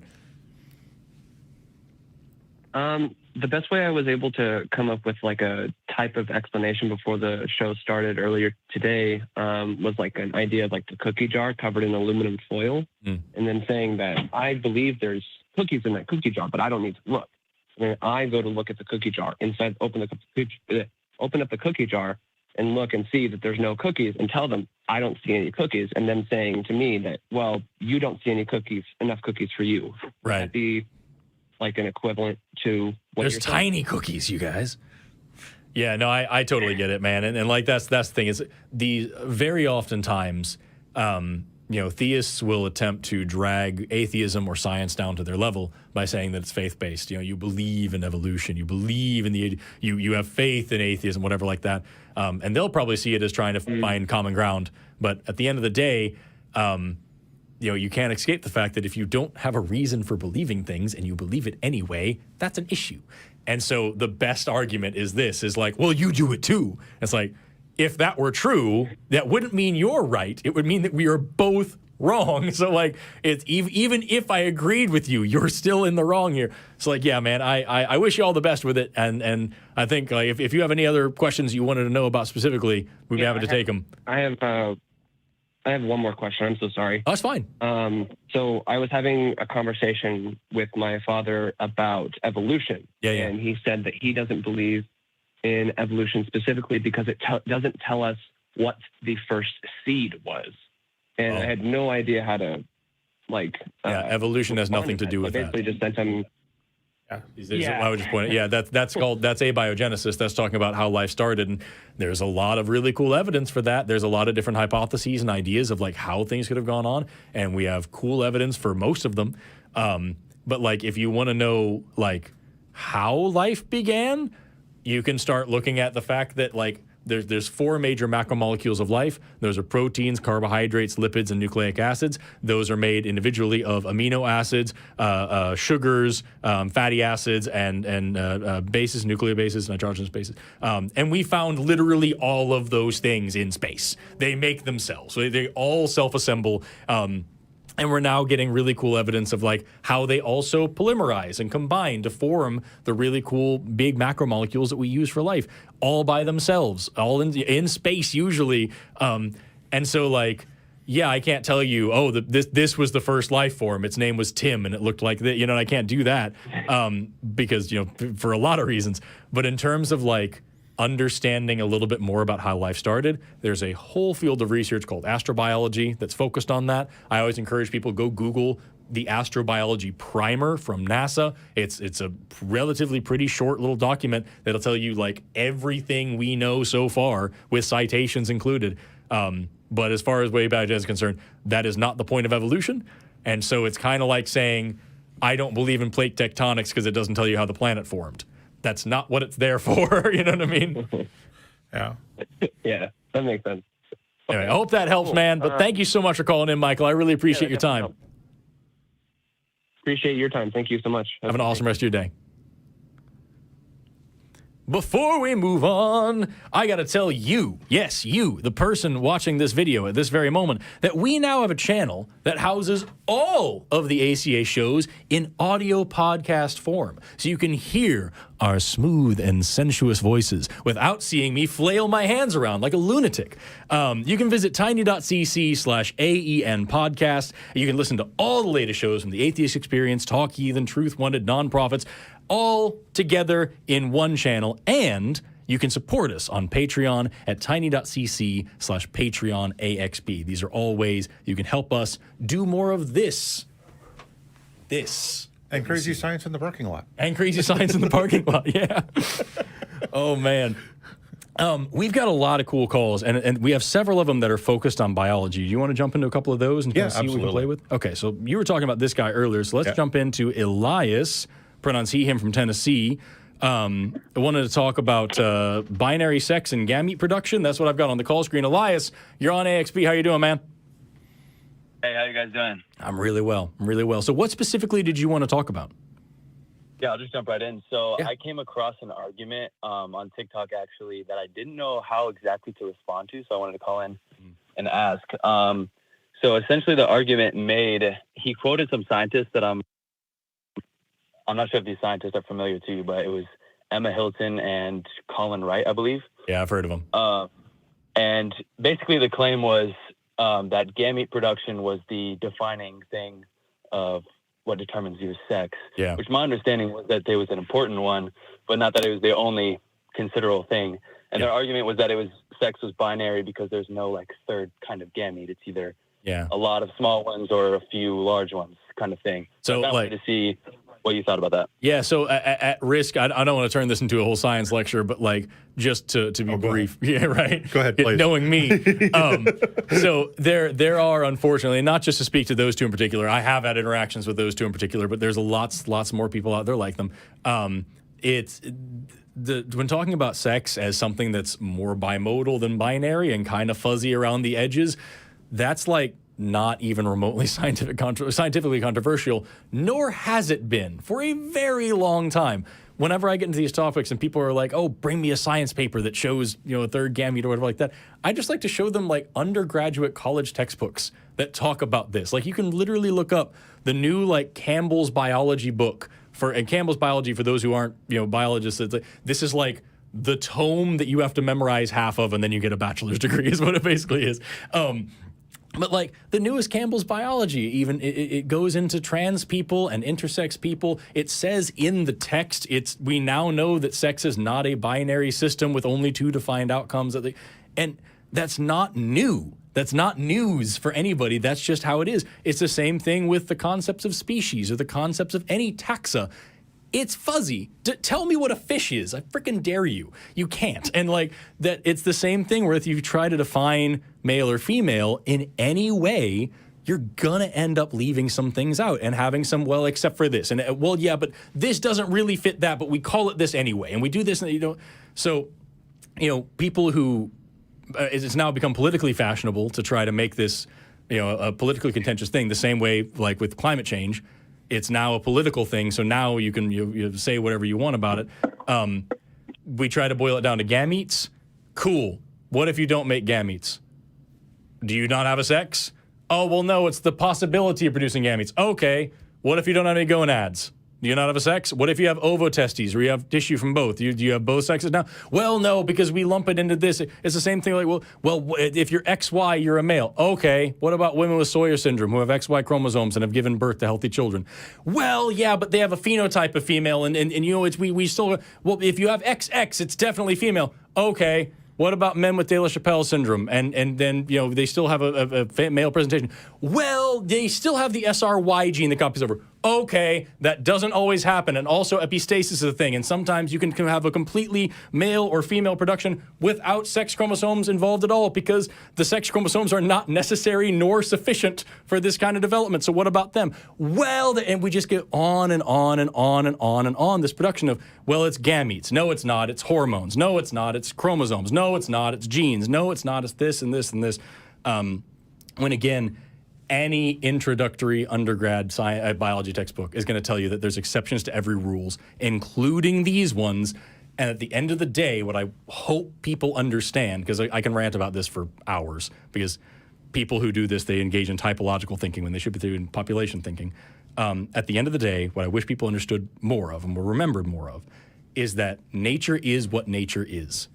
Speaker 4: The best way I was able to come up with a type of explanation before the show started earlier today was an idea of the cookie jar covered in aluminum foil, and then saying that I believe there's cookies in that cookie jar, but I don't need to look. I go to look at the cookie jar, open up the cookie jar and look and see that there's no cookies, and tell them I don't see any cookies, and then saying to me that, well, you don't see enough cookies for you.
Speaker 1: Right.
Speaker 4: Would that be an equivalent to what
Speaker 1: there's
Speaker 4: you're
Speaker 1: tiny cookies, you guys. Yeah, no, I totally get it, man. And that's the thing, is very oftentimes, theists will attempt to drag atheism or science down to their level by saying that it's faith-based. You believe in evolution, you believe in you have faith in atheism, whatever like that. And they'll probably see it as trying to find common ground. But at the end of the day, you can't escape the fact that if you don't have a reason for believing things and you believe it anyway, that's an issue. And so the best argument is well, you do it too. It's if that were true, that wouldn't mean you're right. It would mean that we are both wrong. So it's even if I agreed with you, you're still in the wrong here. So yeah, man, I wish you all the best with it. And I think if you have any other questions you wanted to know about specifically, we'd be happy to take them.
Speaker 4: I have one more question. I'm so sorry.
Speaker 1: Oh, that's fine.
Speaker 4: So I was having a conversation with my father about evolution.
Speaker 1: Yeah.
Speaker 4: And he said that he doesn't believe in evolution specifically because it doesn't tell us what the first seed was. And I had no idea how to,
Speaker 1: evolution has nothing to do with that.
Speaker 4: Basically just sent him.
Speaker 1: Yeah. I would just point out, that's abiogenesis. That's talking about how life started, and there's a lot of really cool evidence for that. There's a lot of different hypotheses and ideas of how things could have gone on, and we have cool evidence for most of them. But if you want to know how life began, you can start looking at the fact that like there's 4 major macromolecules of life. Those are proteins, carbohydrates, lipids, and nucleic acids. Those are made individually of amino acids, sugars, fatty acids, and bases, nucleobases, nitrogenous bases. And we found literally all of those things in space. They make themselves. So they all self-assemble. And we're now getting really cool evidence of like how they also polymerize and combine to form the really cool big macromolecules that we use for life, all by themselves, all in space usually. And so like, yeah, I can't tell you, oh, this was the first life form. Its name was Tim, and it looked like that. You know, I can't do that because, you know, for a lot of reasons. But in terms of like understanding a little bit more about how life started, there's a whole field of research called astrobiology that's focused on that. I always encourage people go Google the astrobiology primer from NASA. It's a relatively pretty short little document that'll tell you like everything we know so far with citations included. But as far as wave biology is concerned, that is not the point of evolution. And so it's kind of like saying, I don't believe in plate tectonics because it doesn't tell you how the planet formed. That's not what it's there for. You know what I mean?
Speaker 2: Yeah.
Speaker 4: Yeah, that makes sense.
Speaker 1: Anyway, I hope that helps, man. But thank you so much for calling in, Michael. I really appreciate your time.
Speaker 4: Appreciate your time. Thank you so much.
Speaker 1: Have an awesome rest of your day. Before we move on, I got to tell you, yes, you, the person watching this video at this very moment, that we now have a channel that houses all of the ACA shows in audio podcast form. So you can hear our smooth and sensuous voices without seeing me flail my hands around like a lunatic. You can visit tiny.cc/AEN podcast. You can listen to all the latest shows from the Atheist Experience, Talk Heathen, Truth Wanted, Nonprofits, all together in one channel, and you can support us on Patreon at tiny.cc/PatreonAXP. These are all ways you can help us do more of this.
Speaker 2: And crazy science in the parking lot.
Speaker 1: And crazy science in the parking lot, yeah. Oh, man. We've got a lot of cool calls, and we have several of them that are focused on biology. Do you want to jump into a couple of those and kind of see what we can play with? Okay, so you were talking about this guy earlier, so let's jump into Elias, pronounce he, him, from Tennessee. I wanted to talk about binary sex and gamete production. That's what I've got on the call screen. Elias, you're on AXP. How you doing, man?
Speaker 5: Hey, how you guys doing?
Speaker 1: I'm really well. So what specifically did you want to talk about?
Speaker 5: Yeah, I'll just jump right in. So I came across an argument on TikTok, actually, that I didn't know how exactly to respond to, so I wanted to call in and ask. So essentially the argument made, he quoted some scientists that I'm not sure if these scientists are familiar to you, but it was Emma Hilton and Colin Wright, I believe.
Speaker 1: Yeah, I've heard of them.
Speaker 5: And basically the claim was that gamete production was the defining thing of what determines your sex.
Speaker 1: Yeah.
Speaker 5: Which my understanding was that there was an important one, but not that it was the only considerable thing. And their argument was that sex was binary because there's no like third kind of gamete. It's either a lot of small ones or a few large ones kind of thing.
Speaker 1: So
Speaker 5: I wanted to see what you thought about that.
Speaker 1: Yeah, so at risk, I don't want to turn this into a whole science lecture, but like just to be brief. Yeah, right.
Speaker 2: Go ahead, please.
Speaker 1: Knowing me. So there are, unfortunately, not just to speak to those two in particular, I have had interactions with those two in particular, but there's lots more people out there like them. When talking about sex as something that's more bimodal than binary and kind of fuzzy around the edges, that's like not even remotely scientifically controversial, nor has it been for a very long time. Whenever I get into these topics and people are like, oh, bring me a science paper that shows, a third gamete or whatever like that, I just like to show them like undergraduate college textbooks that talk about this. Like you can literally look up the new like Campbell's biology book and Campbell's biology, for those who aren't, biologists, this is like the tome that you have to memorize half of and then you get a bachelor's degree is what it basically is. But like the newest Campbell's biology, even it goes into trans people and intersex people. It says in the text, we now know that sex is not a binary system with only two defined outcomes. And that's not new. That's not news for anybody. That's just how it is. It's the same thing with the concepts of species or the concepts of any taxa. It's fuzzy. Tell me what a fish is. I freaking dare you. You can't. And like that, it's the same thing where if you try to define male or female in any way, you're going to end up leaving some things out and having some, well, except for this. And, well, yeah, but this doesn't really fit that, but we call it this anyway. And we do this, and so, people who, it's now become politically fashionable to try to make this, a politically contentious thing, the same way, like with climate change. It's now a political thing, so now you can you say whatever you want about it. We try to boil it down to gametes. Cool. What if you don't make gametes? Do you not have a sex? Oh, well, no, it's the possibility of producing gametes. Okay. What if you don't have any gonads? Do you not have a sex? What if you have ovotestes, or you have tissue from both? Do you have both sexes now? Well, no, because we lump it into this. It's the same thing. Like, well, if you're XY, you're a male. Okay. What about women with Sawyer syndrome who have XY chromosomes and have given birth to healthy children? Well, yeah, but they have a phenotype of female, and we still. Well, if you have XX, it's definitely female. Okay. What about men with De La Chapelle syndrome? And then, they still have a male presentation. Well, they still have the SRY gene that copies over. Okay, that doesn't always happen. And also epistasis is a thing. And sometimes you can have a completely male or female production without sex chromosomes involved at all, because the sex chromosomes are not necessary nor sufficient for this kind of development. So what about them? Well, and we just get on and on and on and on and on this production of, well, it's gametes. No, it's not. It's hormones. No, it's not. It's chromosomes. No, it's not. It's genes. No, it's not. It's this and this and this. When again, any introductory undergrad biology textbook is going to tell you that there's exceptions to every rules, including these ones. And at the end of the day, what I hope people understand, because I can rant about this for hours, because people who do this, they engage in typological thinking when they should be doing population thinking. At the end of the day, what I wish people understood more of and were remembered more of is that nature is what nature is.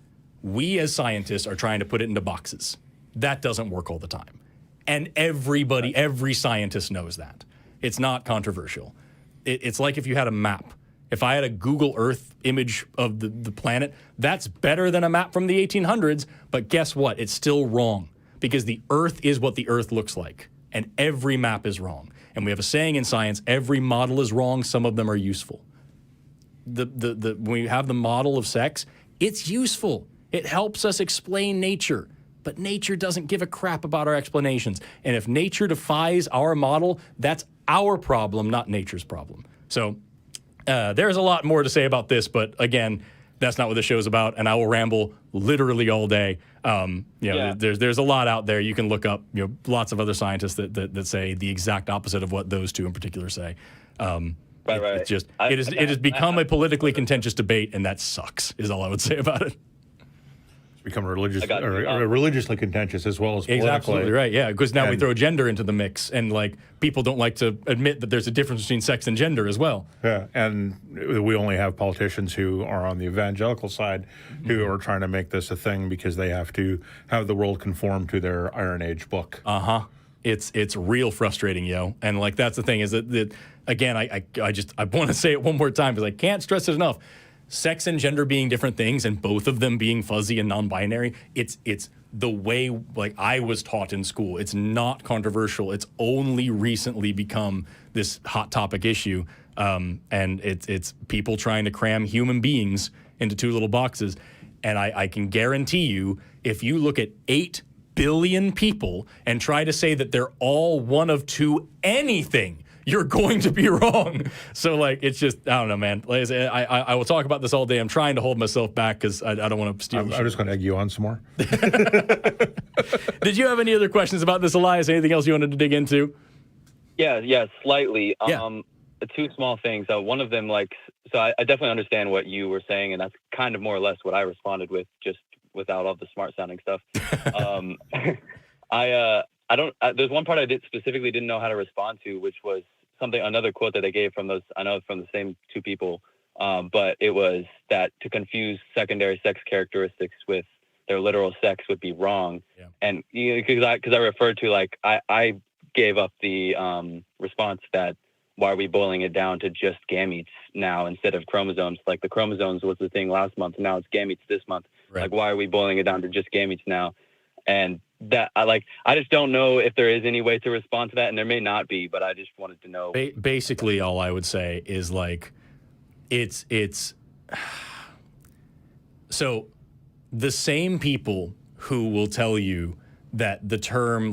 Speaker 1: We as scientists are trying to put it into boxes. That doesn't work all the time. And every scientist knows that. It's not controversial. It's like if you had a map. If I had a Google Earth image of the planet, that's better than a map from the 1800s. But guess what? It's still wrong, because the Earth is what the Earth looks like. And every map is wrong. And we have a saying in science, every model is wrong. Some of them are useful. When we have the model of sex, it's useful. It helps us explain nature. But nature doesn't give a crap about our explanations. And if nature defies our model, that's our problem, not nature's problem. So there's a lot more to say about this, but again, that's not what the show's about, and I will ramble literally all day. There's a lot out there. You can look up, lots of other scientists that say the exact opposite of what those two in particular say.
Speaker 5: Right.
Speaker 1: It's just it has become a politically contentious debate, and that sucks. Is all I would say about it.
Speaker 2: Become religiously contentious as well as politically.
Speaker 1: Absolutely right, yeah, because now we throw gender into the mix, and like people don't like to admit that there's a difference between sex and gender as well.
Speaker 2: Yeah, and we only have politicians who are on the evangelical side who are trying to make this a thing because they have to have the world conform to their Iron Age book.
Speaker 1: It's real frustrating, yo. And like that's the thing is that again, I want to say it one more time because I can't stress it enough. Sex and gender being different things, and both of them being fuzzy and non-binary, it's the way like I was taught in school. It's not controversial. It's only recently become this hot topic issue, and it's people trying to cram human beings into two little boxes. And I can guarantee you, if you look at 8 billion people and try to say that they're all one of two anything, you're going to be wrong. So, like, it's just, I don't know, man. Like I said, I will talk about this all day. I'm trying to hold myself back because I don't want to steal.
Speaker 2: I'm just going to egg you on some more.
Speaker 1: Did you have any other questions about this, Elias? Anything else you wanted to dig into?
Speaker 5: Yeah, slightly. Two small things. One of them, I definitely understand what you were saying, and that's kind of more or less what I responded with, just without all the smart sounding stuff. There's one part I specifically didn't know how to respond to, which was another quote that they gave from those, I know from the same two people, but it was that to confuse secondary sex characteristics with their literal sex would be wrong. Yeah. And because I referred to, I gave up the response that why are we boiling it down to just gametes now instead of chromosomes? Like the chromosomes was the thing last month, now it's gametes this month. Right. Like, why are we boiling it down to just gametes now? And that I just don't know if there is any way to respond to that, and there may not be, but I just wanted to know.
Speaker 1: Basically, all I would say is it's so the same people who will tell you that the term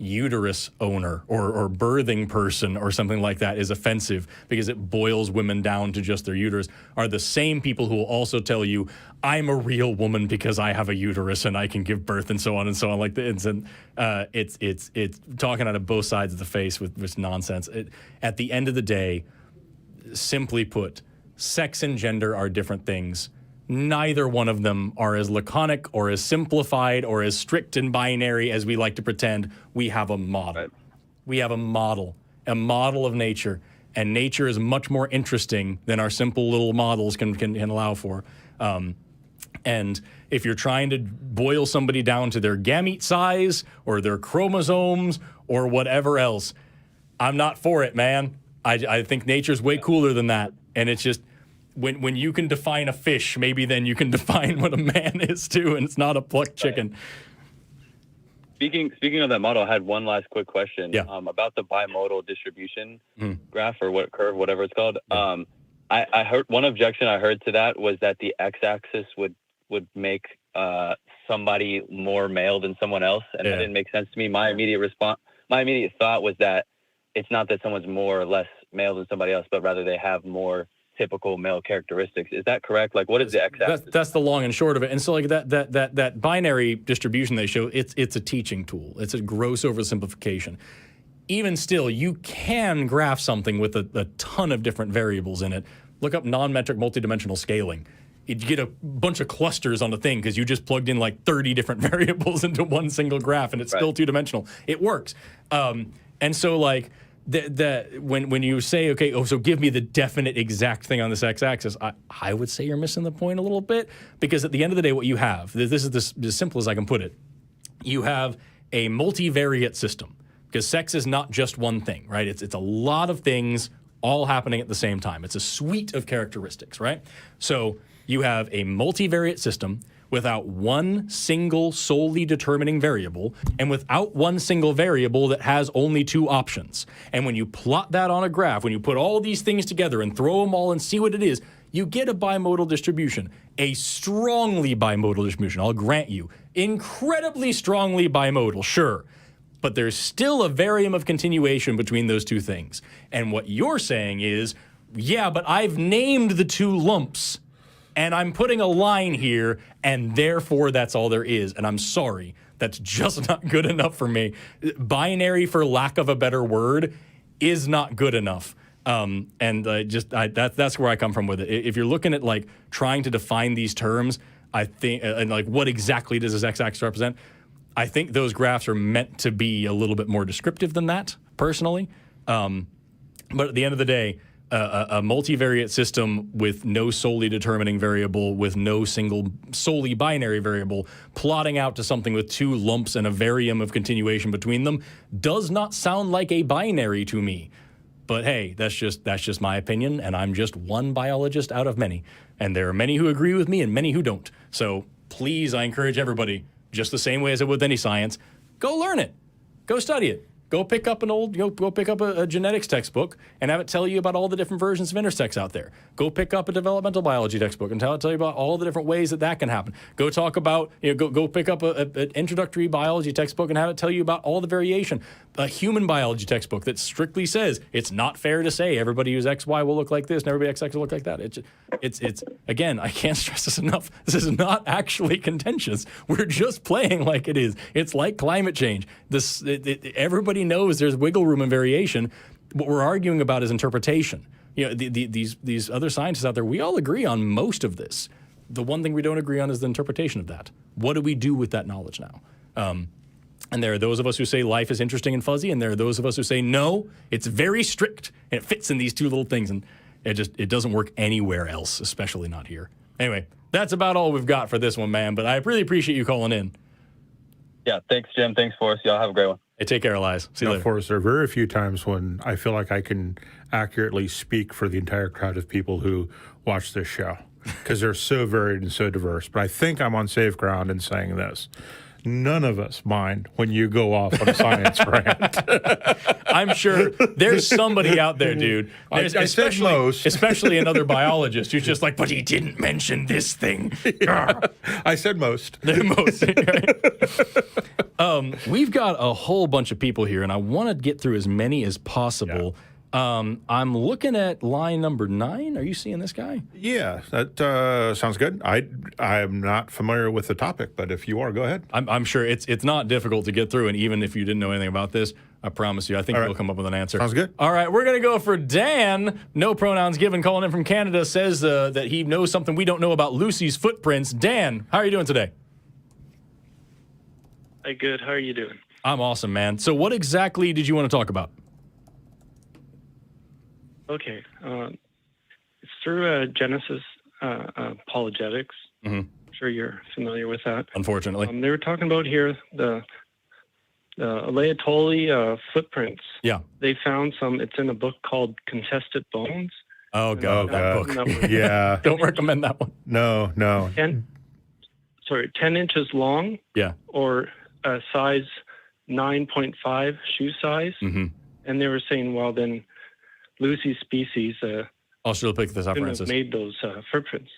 Speaker 1: uterus owner or birthing person or something like that is offensive because it boils women down to just their uterus are the same people who will also tell you, I'm a real woman because I have a uterus and I can give birth and so on and so on. Like it's talking out of both sides of the face with nonsense. At the end of the day, simply put, sex and gender are different things. Neither one of them are as laconic or as simplified or as strict and binary as we like to pretend. We have a model. Right. We have a model of nature, and nature is much more interesting than our simple little models can allow for. And if you're trying to boil somebody down to their gamete size or their chromosomes or whatever else, I'm not for it, man. I think nature's way cooler than that, and it's just. When you can define a fish, maybe then you can define what a man is too, and it's not a plucked chicken.
Speaker 5: Speaking of that model, I had one last quick question about the bimodal distribution graph or what curve, whatever it's called. I heard one objection I heard to that was that the x-axis would make somebody more male than someone else, and that didn't make sense to me. My immediate thought was that it's not that someone's more or less male than somebody else, but rather they have more typical male characteristics. Is that correct? Like, what is the x-axis?
Speaker 1: That's the long and short of it. And so, like that binary distribution they show, it's a teaching tool. It's a gross oversimplification. Even still, you can graph something with a ton of different variables in it. Look up non-metric multidimensional scaling. You get a bunch of clusters on a thing because you just plugged in like 30 different variables into one single graph, and it's still two-dimensional. It works. And so, like. When you say, okay, so give me the definite exact thing on this x-axis, I would say you're missing the point a little bit, because at the end of the day, what you have, this is as simple as I can put it, you have a multivariate system, because sex is not just one thing, right? It's a lot of things all happening at the same time. It's a suite of characteristics, right? So you have a multivariate system without one single solely determining variable, and without one single variable that has only two options. And when you plot that on a graph, when you put all these things together and throw them all and see what it is, you get a bimodal distribution, a strongly bimodal distribution, I'll grant you. Incredibly strongly bimodal, sure. But there's still a varium of continuation between those two things. And what you're saying is, yeah, but I've named the two lumps, and I'm putting a line here, and therefore that's all there is. And I'm sorry, that's just not good enough for me. Binary, for lack of a better word, is not good enough. That's where I come from with it. If you're looking at like trying to define these terms, I think, and like what exactly does this x-axis represent? I think those graphs are meant to be a little bit more descriptive than that, personally. But at the end of the day, a multivariate system with no solely determining variable, with no single solely binary variable, plotting out to something with two lumps and a varium of continuation between them does not sound like a binary to me. But hey, that's just my opinion, and I'm just one biologist out of many. And there are many who agree with me and many who don't. So please, I encourage everybody, just the same way as I would with any science, go learn it. Go study it. Go pick up a genetics textbook and have it tell you about all the different versions of intersex out there. Go pick up a developmental biology textbook and tell you about all the different ways that can happen. Go talk about, go pick up an introductory biology textbook and have it tell you about all the variation. A human biology textbook that strictly says it's not fair to say everybody who's XY will look like this and everybody XX will look like that. It's again, I can't stress this enough. This is not actually contentious. We're just playing like it is. It's like climate change. Everybody knows there's wiggle room and variation. What we're arguing about is interpretation. These other scientists out there, we all agree on most of this. The one thing we don't agree on is the interpretation of that. What do we do with that knowledge now? And there are those of us who say life is interesting and fuzzy, and there are those of us who say, no, it's very strict, and it fits in these two little things, and it doesn't work anywhere else, especially not here. Anyway, that's about all we've got for this one, man, but I really appreciate you calling in.
Speaker 5: Yeah, thanks, Jim. Thanks, Forrest. Y'all have a great one.
Speaker 1: Hey, take care, Elias. See you later.
Speaker 2: Forrest, there are very few times when I feel like I can accurately speak for the entire crowd of people who watch this show, because they're so varied and so diverse. But I think I'm on safe ground in saying this. None of us mind when you go off on a science rant.
Speaker 1: I'm sure there's somebody out there, dude.
Speaker 2: I said most.
Speaker 1: Especially another biologist who's just like, but he didn't mention this thing.
Speaker 2: I said most.
Speaker 1: Most, right? We've got a whole bunch of people here, and I want to get through as many as possible. I'm looking at line number 9. Are you seeing this guy?
Speaker 2: Yeah, that sounds good. I am not familiar with the topic, but if you are, go ahead.
Speaker 1: I'm sure it's not difficult to get through, and even if you didn't know anything about this, I promise you, I think you'll come up with an answer.
Speaker 2: Sounds good.
Speaker 1: All right, we're going to go for Dan. No pronouns given, calling in from Canada, says that he knows something we don't know about Lucy's footprints. Dan, how are you doing today?
Speaker 6: Hey, good. How are you doing?
Speaker 1: I'm awesome, man. So what exactly did you want to talk about?
Speaker 6: Okay. It's through Genesis apologetics.
Speaker 1: Mm-hmm.
Speaker 6: I'm sure you're familiar with that.
Speaker 1: Unfortunately.
Speaker 6: They were talking about here the Laetoli footprints.
Speaker 1: Yeah.
Speaker 6: They found some. It's in a book called Contested Bones.
Speaker 1: Oh, God, that book.
Speaker 2: Yeah.
Speaker 1: Don't recommend that one.
Speaker 2: No.
Speaker 6: 10 inches long.
Speaker 1: Yeah.
Speaker 6: Or a size 9.5 shoe size.
Speaker 1: Mm-hmm.
Speaker 6: And they were saying, well, then Lucy's species
Speaker 1: Australopithecus
Speaker 6: couldn't
Speaker 1: afarensis
Speaker 6: have made those footprints.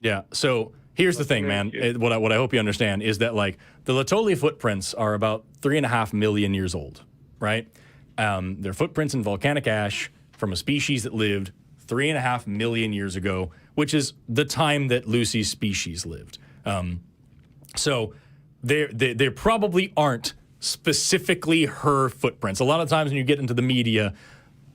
Speaker 1: Yeah. So here's the thing, man. What I hope you understand is that, like, the Laetoli footprints are about 3.5 million years old, right? They're footprints in volcanic ash from a species that lived 3.5 million years ago, which is the time that Lucy's species lived. So there probably aren't specifically her footprints. A lot of times when you get into the media,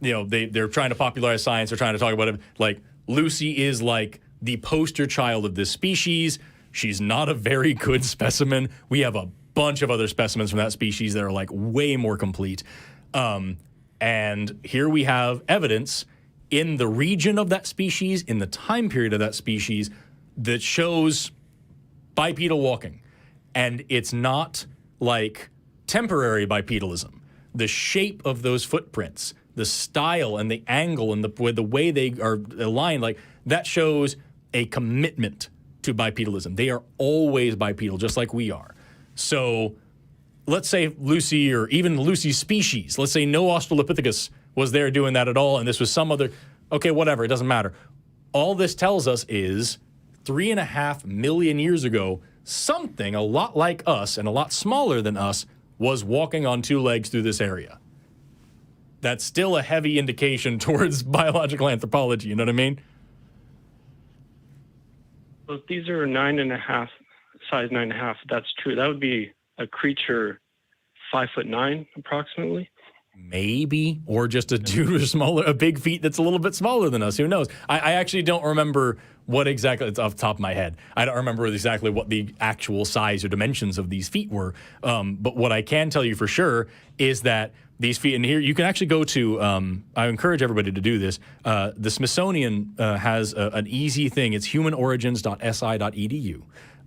Speaker 1: you know, they're trying to popularize science. They're trying to talk about it. Like, Lucy is like the poster child of this species. She's not a very good specimen. We have a bunch of other specimens from that species that are like way more complete. And here we have evidence in the region of that species, in the time period of that species, that shows bipedal walking. And it's not like temporary bipedalism. The shape of those footprints, the style and the angle and the way they are aligned, like, that shows a commitment to bipedalism. They are always bipedal, just like we are. So let's say Lucy, or even Lucy's species, let's say no Australopithecus was there doing that at all, and this was some other, okay, whatever, it doesn't matter. All this tells us is 3.5 million years ago, something a lot like us and a lot smaller than us was walking on 2 legs through this area. That's still a heavy indication towards biological anthropology, you know what I mean?
Speaker 6: Well, if these are 9.5, size 9.5, that's true. That would be a creature 5'9" approximately.
Speaker 1: Maybe, or just a dude with a big feet that's a little bit smaller than us. Who knows? I actually don't remember what exactly, it's off the top of my head. I don't remember exactly what the actual size or dimensions of these feet were. But what I can tell you for sure is that these feet, and here you can actually go to, I encourage everybody to do this. The Smithsonian has an easy thing. It's humanorigins.si.edu.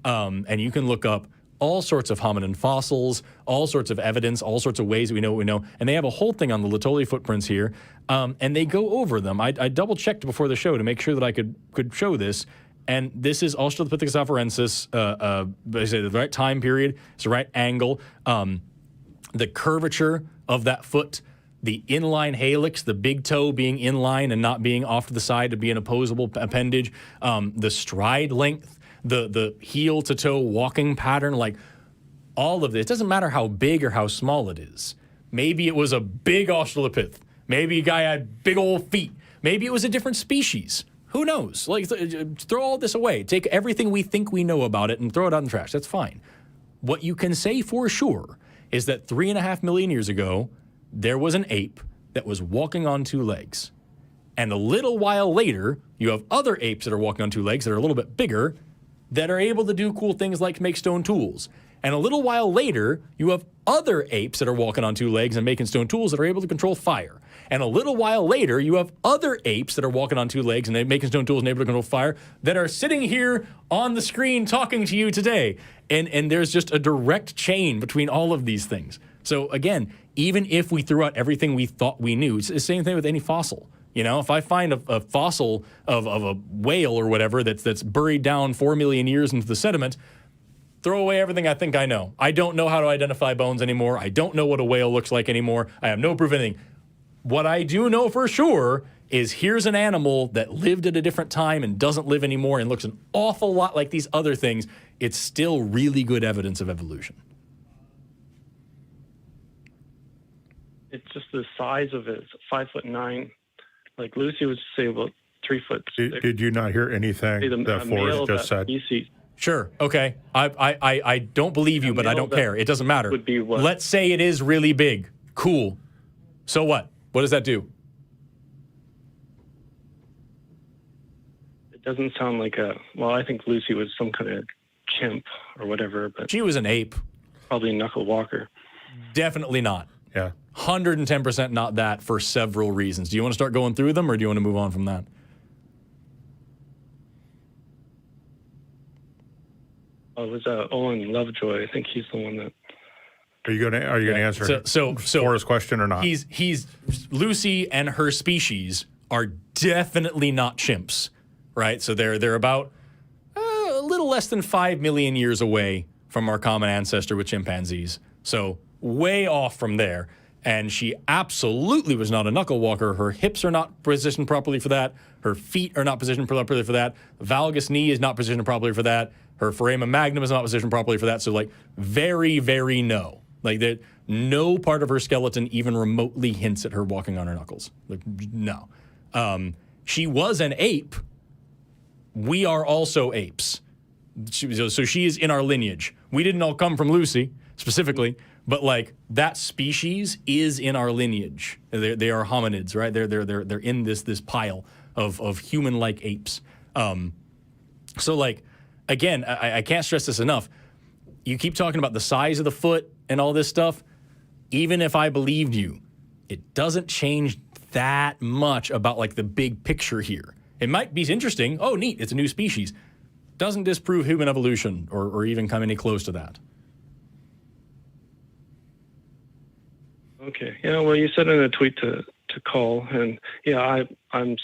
Speaker 1: And you can look up all sorts of hominin fossils, all sorts of evidence, all sorts of ways that we know what we know. And they have a whole thing on the Laetoli footprints here, and they go over them. I double-checked before the show to make sure that I could show this. And this is Australopithecus afarensis, I say the right time period, it's the right angle. The curvature of that foot, the inline halix, the big toe being inline and not being off to the side to be an opposable appendage, the stride length, the heel to toe walking pattern, like all of this. It doesn't matter how big or how small it is. Maybe it was a big Australopith. Maybe a guy had big old feet. Maybe it was a different species. Who knows? Like, throw all this away. Take everything we think we know about it and throw it out in the trash. That's fine. What you can say for sure is that 3.5 million years ago, there was an ape that was walking on 2 legs. And a little while later, you have other apes that are walking on 2 legs that are a little bit bigger that are able to do cool things like make stone tools. And a little while later, you have other apes that are walking on 2 legs and making stone tools that are able to control fire. And a little while later, you have other apes that are walking on 2 legs and they're making stone tools and able to control fire that are sitting here on the screen talking to you today. And there's just a direct chain between all of these things. So again, even if we threw out everything we thought we knew, it's the same thing with any fossil. You know, if I find a fossil of a whale or whatever that's buried down 4 million years into the sediment, throw away everything I think I know. I don't know how to identify bones anymore. I don't know what a whale looks like anymore. I have no proof of anything. What I do know for sure is here's an animal that lived at a different time and doesn't live anymore and looks an awful lot like these other things. It's still really good evidence of evolution.
Speaker 6: It's just the size of it. It's 5'9". Like Lucy would say about 3 foot.
Speaker 2: Did you not hear anything that Forrest just said?
Speaker 1: Sure. Okay. I don't believe you, but I don't care. It doesn't matter.
Speaker 6: Would be what?
Speaker 1: Let's say it is really big. Cool. So what? What does that do?
Speaker 6: It doesn't sound like well, I think Lucy was some kind of chimp or whatever, but
Speaker 1: She was an ape.
Speaker 6: probably a knuckle walker.
Speaker 1: Definitely not.
Speaker 2: Yeah.
Speaker 1: 110% not that for several reasons. Do you want to start going through them, or do you want to move on from that?
Speaker 6: Oh, it was Owen Lovejoy. I think he's the one that.
Speaker 2: Are you gonna answer
Speaker 1: So
Speaker 2: Forrest's question or not?
Speaker 1: He's Lucy and her species are definitely not chimps, right? So they're about a little less than 5 million years away from our common ancestor with chimpanzees. So way off from there. And she absolutely was not a knuckle walker. Her hips are not positioned properly for that. Her feet are not positioned properly for that. Valgus knee is not positioned properly for that. Her foramen magnum is not positioned properly for that. So, like, very, very no. Like, that, no part of her skeleton even remotely hints at her walking on her knuckles. Like, no. She was an ape. We are also apes. So she is in our lineage. We didn't all come from Lucy, specifically. But like that species is in our lineage. They are hominids, right? They're in this pile of human-like apes. So like, again, I can't stress this enough. You keep talking about the size of the foot and all this stuff. Even if I believed you, it doesn't change that much about like the big picture here. It might be interesting. Oh, neat, it's a new species. Doesn't disprove human evolution or even come any close to that.
Speaker 6: Okay. Yeah. Well, you said in a tweet to call, and yeah, I'm.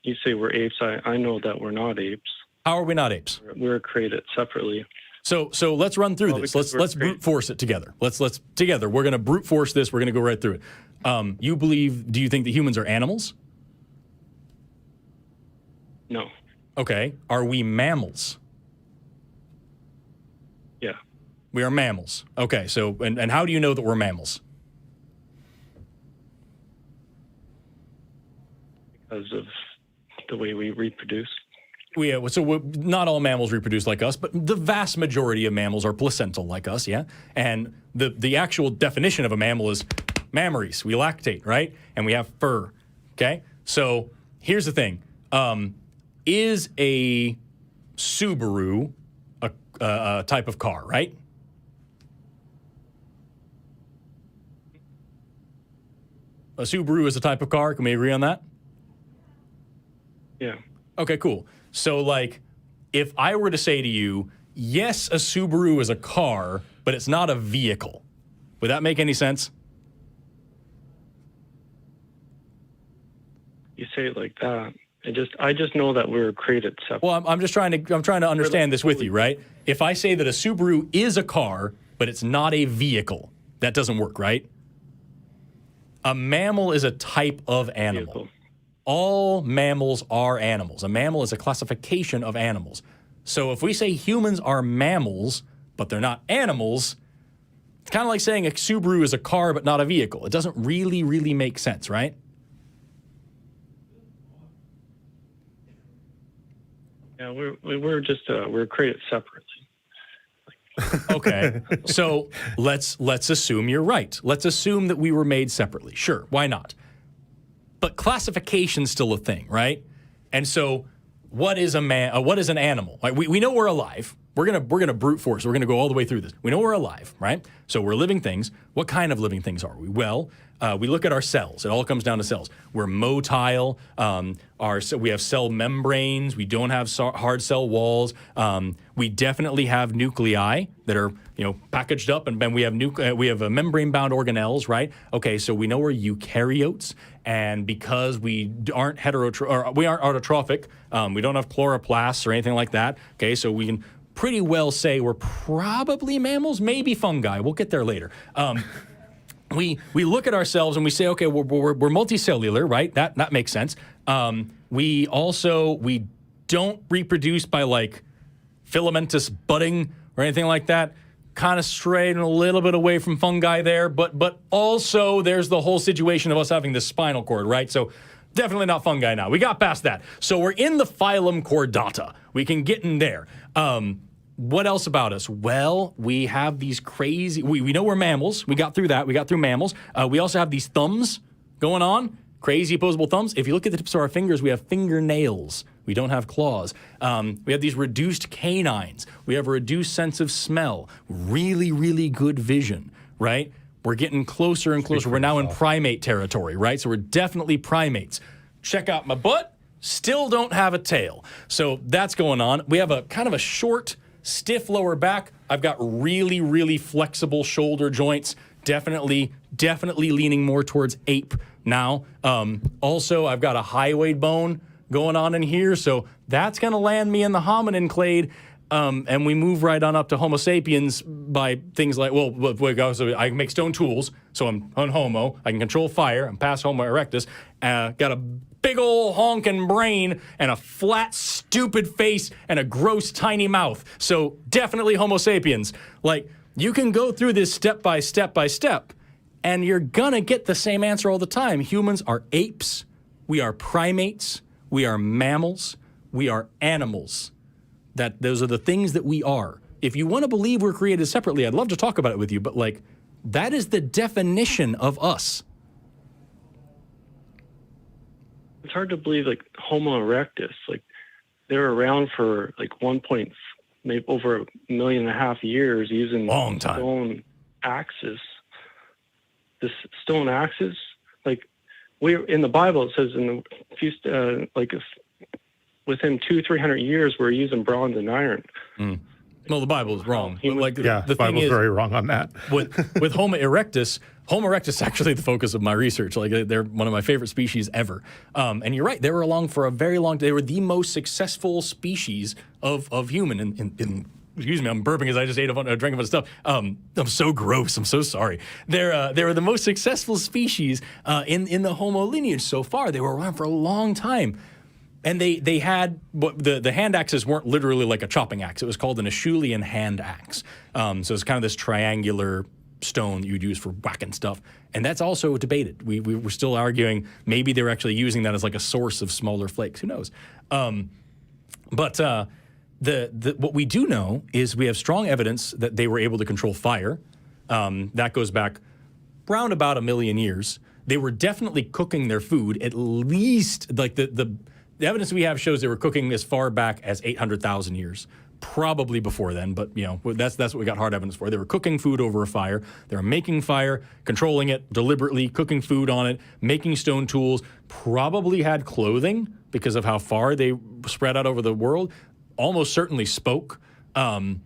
Speaker 6: You say we're apes. I know that we're not apes.
Speaker 1: How are we not apes?
Speaker 6: We're created separately.
Speaker 1: So let's run through this. Let's brute force it together. Let's together. We're gonna brute force this. We're gonna go right through it. Do you think that humans are animals?
Speaker 6: No.
Speaker 1: Okay. Are we mammals?
Speaker 6: Yeah.
Speaker 1: We are mammals. Okay. So and how do you know that we're mammals?
Speaker 6: Because of the way we reproduce.
Speaker 1: Not all mammals reproduce like us, but the vast majority of mammals are placental like us, yeah? And the actual definition of a mammal is mammaries. We lactate, right? And we have fur, okay? So here's the thing. Is a Subaru a type of car, right? A Subaru is a type of car. Can we agree on that?
Speaker 6: Yeah.
Speaker 1: Okay, cool. So, like, if I were to say to you, yes, a Subaru is a car, but it's not a vehicle, would that make any sense?
Speaker 6: You say it like that. I just know that we're created separate.
Speaker 1: Well, I'm trying to understand this with you, right? If I say that a Subaru is a car, but it's not a vehicle, that doesn't work, right? A mammal is a type of animal.
Speaker 6: Vehicle.
Speaker 1: All mammals are animals. A mammal is a classification of animals. So if we say humans are mammals, but they're not animals, it's kind of like saying a Subaru is a car, but not a vehicle. It doesn't really, really make sense, right?
Speaker 6: Yeah, we're created separately.
Speaker 1: Okay, so let's assume you're right. Let's assume that we were made separately. Sure, why not? But classification's still a thing, right? And so, what is an animal? Like, we know we're alive. We're gonna brute force. We're gonna go all the way through this. We know we're alive, right? So we're living things. What kind of living things are we? Well, we look at our cells. It all comes down to cells. We're motile. We have cell membranes. We don't have hard cell walls. We definitely have nuclei that are packaged up, and then we have membrane-bound organelles, right? Okay, so we know we're eukaryotes, and because we aren't autotrophic, we don't have chloroplasts or anything like that. Okay, so we can pretty well say we're probably mammals, maybe fungi. We'll get there later. We look at ourselves and we say, okay, we're multicellular, right? That makes sense. We don't reproduce by like filamentous budding or anything like that. kind of straying a little bit away from fungi there, but also there's the whole situation of us having this spinal cord, right? So definitely not fungi now. We got past that. So we're in the phylum Chordata. We can get in there. What else about us? Well, we have these crazy... We know we're mammals. We got through that. We got through mammals. We also have these thumbs going on. Crazy opposable thumbs. If you look at the tips of our fingers, we have fingernails. We don't have claws. We have these reduced canines. We have a reduced sense of smell. Really, really good vision, right? We're getting closer and closer. We're now in primate territory, right? So we're definitely primates. Check out my butt. Still don't have a tail. So that's going on. We have a kind of a short, stiff lower back. I've got really, really flexible shoulder joints. Definitely leaning more towards ape now. Also, I've got a hyoid bone going on in here, so that's going to land me in the hominin clade. And we move right on up to Homo sapiens by things like, so I can make stone tools, so I'm on Homo. I can control fire. I'm past Homo erectus. Got a big old honking brain and a flat, stupid face and a gross, tiny mouth. So definitely Homo sapiens. Like, you can go through this step by step by step, and you're going to get the same answer all the time. Humans are apes. We are primates. We are mammals. We are animals. Those are the things that we are. If you want to believe we're created separately, I'd love to talk about it with you, but like, that is the definition of us.
Speaker 6: It's hard to believe, like, Homo erectus, like, they're around for like maybe over 1.5 million years using
Speaker 1: long time
Speaker 6: stone axes. This stone axes, like, we're in the Bible, it says in a few, within 200-300 years, we're using bronze and iron.
Speaker 1: Well, the Bible is wrong.
Speaker 2: The
Speaker 1: thing
Speaker 2: Bible's
Speaker 1: is,
Speaker 2: very wrong on that.
Speaker 1: with Homo erectus is actually the focus of my research. Like, they're one of my favorite species ever. And you're right, they were along for a very long time. They were the most successful species of human. Excuse me, I'm burping as I just ate a drink of bunch of stuff. I'm so gross. I'm so sorry. They were the most successful species in the Homo lineage so far. They were around for a long time. And they had, the hand axes weren't literally like a chopping axe. It was called an Acheulean hand axe. So it's kind of this triangular stone that you'd use for whacking stuff. And that's also debated. We're still arguing maybe they were actually using that as like a source of smaller flakes. Who knows? But what we do know is we have strong evidence that they were able to control fire. That goes back round about 1 million years. They were definitely cooking their food, at least, like the evidence we have shows they were cooking as far back as 800,000 years, probably before then, but that's what we got hard evidence for. They were cooking food over a fire. They were making fire, controlling it deliberately, cooking food on it, making stone tools, probably had clothing because of how far they spread out over the world, almost certainly spoke. And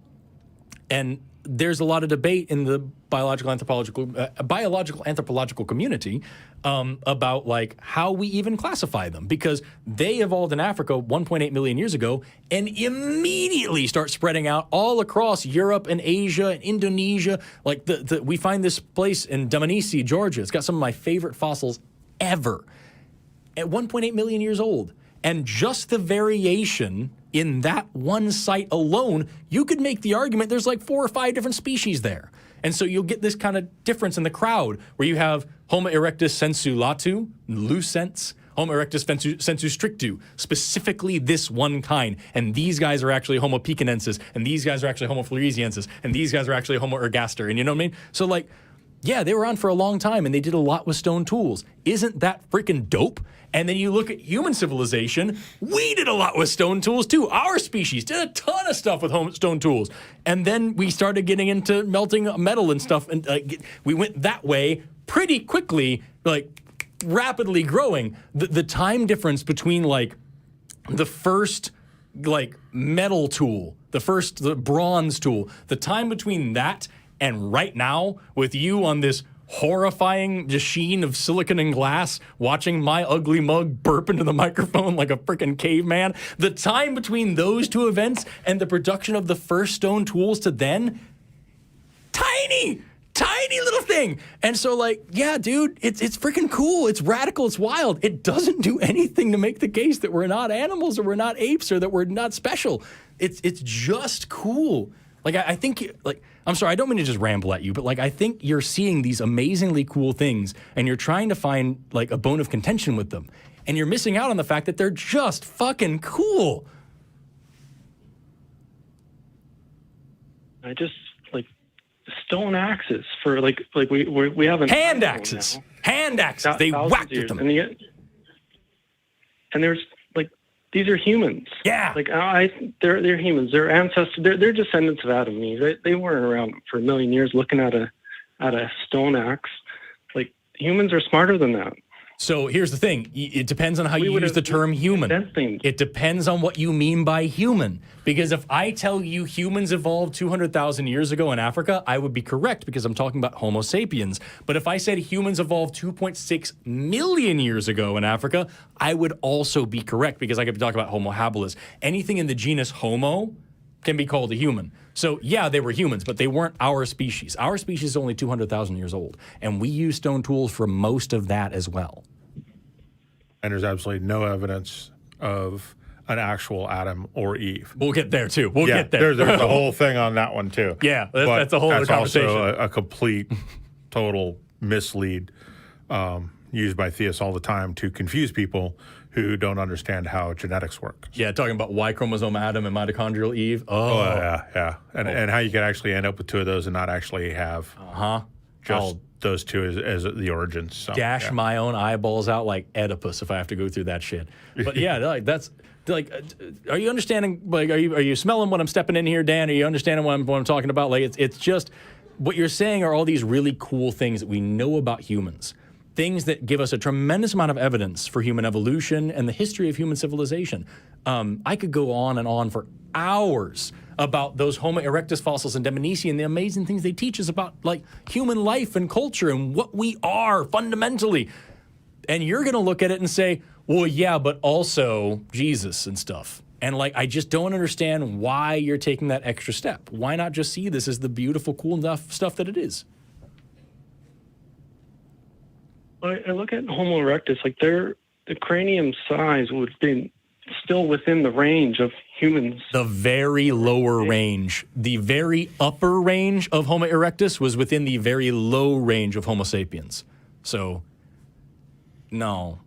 Speaker 1: there's a lot of debate in the biological anthropological community about like how we even classify them, because they evolved in Africa 1.8 million years ago and immediately start spreading out all across Europe and Asia and Indonesia. Like we find this place in Dmanisi, Georgia. It's got some of my favorite fossils ever at 1.8 million years old. And just the variation in that one site alone, you could make the argument there's like 4 or 5 different species there. And so you'll get this kind of difference in the crowd where you have Homo erectus sensu latu, lucens, Homo erectus sensu strictu, specifically this one kind. And these guys are actually Homo pekinensis, and these guys are actually Homo floresiensis, and these guys are actually Homo ergaster. And you know what I mean? So like, yeah, they were on for a long time and they did a lot with stone tools. Isn't that freaking dope? And then you look at human civilization, we did a lot with stone tools too. Our species did a ton of stuff with stone tools. And then we started getting into melting metal and stuff. And we went that way pretty quickly, like rapidly growing. The time difference between like the first like metal tool, the bronze tool, the time between that and right now with you on this horrifying machine of silicon and glass watching my ugly mug burp into the microphone like a freaking caveman, the time between those two events and the production of the first stone tools to then, tiny little thing. And so like, yeah, dude, it's freaking cool. It's radical. It's wild. It doesn't do anything to make the case that we're not animals or we're not apes or that we're not special. It's just cool. Like, I think, like, I'm sorry, I don't mean to just ramble at you, but like, I think you're seeing these amazingly cool things and you're trying to find like a bone of contention with them. And you're missing out on the fact that they're just fucking cool.
Speaker 6: I just like stone axes for like we have
Speaker 1: hand axes. Hand axes. They whacked at them.
Speaker 6: And there's like these are humans.
Speaker 1: Yeah.
Speaker 6: Like they're humans. They're ancestors. They're descendants of Adam and Eve. They weren't around for a million years looking at a stone axe. Like humans are smarter than that.
Speaker 1: So here's the thing. It depends on how you use the term human. It depends on what you mean by human. Because if I tell you humans evolved 200,000 years ago in Africa, I would be correct because I'm talking about Homo sapiens. But if I said humans evolved 2.6 million years ago in Africa, I would also be correct because I could be talking about Homo habilis. Anything in the genus Homo can be called a human. So yeah, they were humans, but they weren't our species. Our species is only 200,000 years old, and we use stone tools for most of that as well.
Speaker 2: And there's absolutely no evidence of an actual Adam or Eve.
Speaker 1: We'll get there too. We'll get there.
Speaker 2: There's a whole thing on that one too.
Speaker 1: Yeah, that's a whole other conversation.
Speaker 2: Also a complete, total mislead used by theists all the time to confuse people who don't understand how genetics work.
Speaker 1: Yeah, talking about Y chromosome Adam and mitochondrial Eve.
Speaker 2: Yeah. And how you can actually end up with two of those and not actually have just those two as the origins. So,
Speaker 1: dash my own eyeballs out like Oedipus if I have to go through that shit. But yeah, like that's like, are you understanding? Like, are you smelling what I'm stepping in here, Dan? Are you understanding what I'm talking about? Like, it's just what you're saying are all these really cool things that we know about humans. Things that give us a tremendous amount of evidence for human evolution and the history of human civilization. I could go on and on for hours about those Homo erectus fossils and Dmanisi and the amazing things they teach us about like human life and culture and what we are fundamentally. And you're going to look at it and say, well, yeah, but also Jesus and stuff. And like, I just don't understand why you're taking that extra step. Why not just see this as the beautiful, cool enough stuff that it is?
Speaker 6: I look at Homo erectus, like the cranium size would have been still within the range of humans.
Speaker 1: The very lower range. The very upper range of Homo erectus was within the very low range of Homo sapiens. So, no.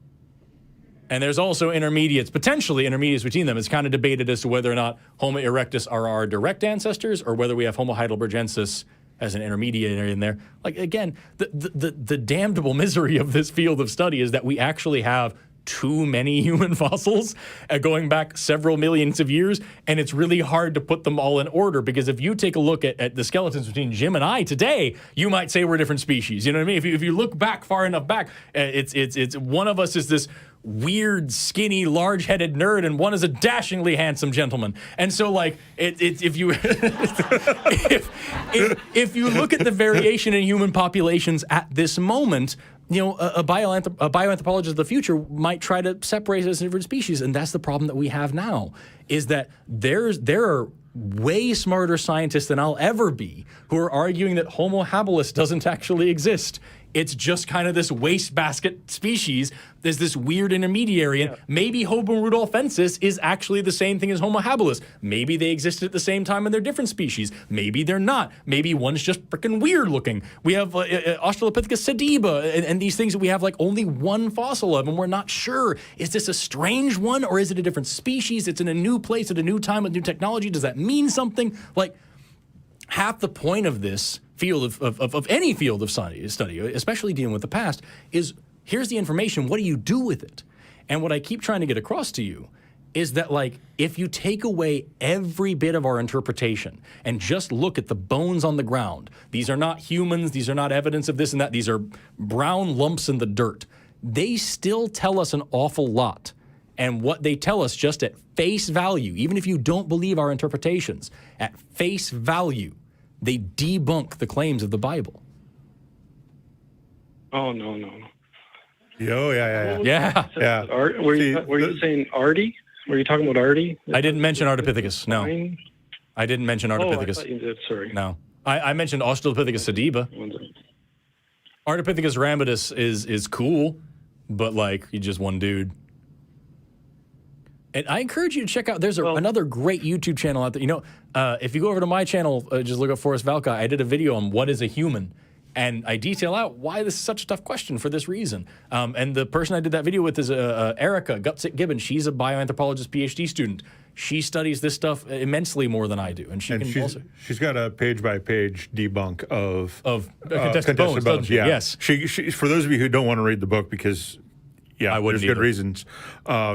Speaker 1: And there's also intermediates, potentially intermediates between them. It's kind of debated as to whether or not Homo erectus are our direct ancestors or whether we have Homo heidelbergensis as an intermediary in there. Like, again, the damnable misery of this field of study is that we actually have too many human fossils going back several millions of years, and it's really hard to put them all in order because if you take a look at the skeletons between Jim and I today, you might say we're different species. You know what I mean? If you look back far enough back, it's one of us is this weird, skinny, large-headed nerd, and one is a dashingly handsome gentleman. And so, like, if you if you look at the variation in human populations at this moment, you know, a bioanthropologist of the future might try to separate us into different species, and that's the problem that we have now, is that there are way smarter scientists than I'll ever be who are arguing that Homo habilis doesn't actually exist. It's just kind of this wastebasket species. There's this weird intermediary, and maybe Homo rudolfensis is actually the same thing as Homo habilis. Maybe they existed at the same time and they're different species. Maybe they're not. Maybe one's just freaking weird looking. We have Australopithecus sediba and these things that we have like only one fossil of, and we're not sure. Is this a strange one or is it a different species? It's in a new place at a new time with new technology. Does that mean something? Like, half the point of this field of any field of study, especially dealing with the past, is here's the information. What do you do with it? And what I keep trying to get across to you is that, like, if you take away every bit of our interpretation and just look at the bones on the ground, these are not humans, these are not evidence of this and that, these are brown lumps in the dirt. They still tell us an awful lot. And what they tell us just at face value, even if you don't believe our interpretations, at face value, they debunk the claims of the Bible.
Speaker 6: Oh, no.
Speaker 1: Yeah.
Speaker 6: Were you saying Artie? Were you talking about Artie?
Speaker 1: I didn't mention Ardipithecus, no. I didn't mention Ardipithecus.
Speaker 6: I thought you did, sorry.
Speaker 1: No. I mentioned Australopithecus sediba. Ardipithecus ramidus is cool, but, like, he's just one dude. And I encourage you to check out, there's another great YouTube channel out there. You know, if you go over to my channel, just look up Forest Valkai, I did a video on what is a human. And I detail out why this is such a tough question for this reason. And the person I did that video with is Erica Gutsit-Gibbons. She's a bioanthropologist PhD student. She studies this stuff immensely more than I do. And
Speaker 2: she's got a page-by-page debunk of
Speaker 1: contested bones.
Speaker 2: Yeah.
Speaker 1: Yes.
Speaker 2: She, for those of you who don't want to read the book because... Yeah, there's good reasons.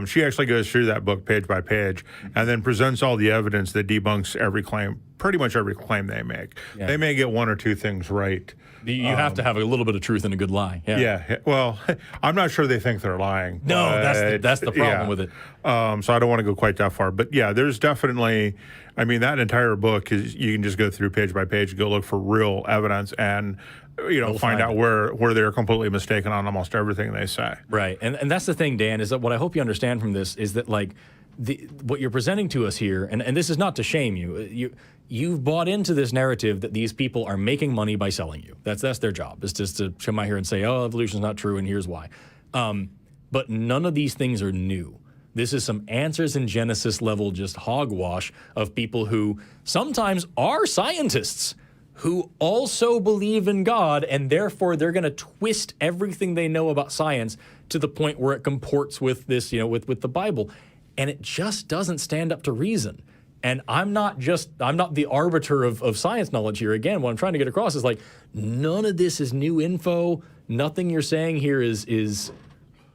Speaker 2: She actually goes through that book page by page and then presents all the evidence that debunks every claim, pretty much every claim they make. Yeah. They may get one or two things right.
Speaker 1: You have to have a little bit of truth and a good lie.
Speaker 2: Yeah. Well, I'm not sure they think they're lying.
Speaker 1: No, that's the problem with it.
Speaker 2: So I don't want to go quite that far. But yeah, there's definitely, I mean, that entire book is, you can just go through page by page and go look for real evidence and find out where they're completely mistaken on almost everything they say.
Speaker 1: Right. And that's the thing, Dan, is that what I hope you understand from this is that, like, what you're presenting to us here, and this is not to shame you've bought into this narrative that these people are making money by selling you. That's their job, is just to come out here and say, oh, evolution's not true, and here's why. But none of these things are new. This is some answers in Genesis level, just hogwash of people who sometimes are scientists, who also believe in God, and therefore they're going to twist everything they know about science to the point where it comports with this, with the Bible. And it just doesn't stand up to reason. And I'm not the arbiter of science knowledge here. Again, what I'm trying to get across is, like, none of this is new info. Nothing you're saying here is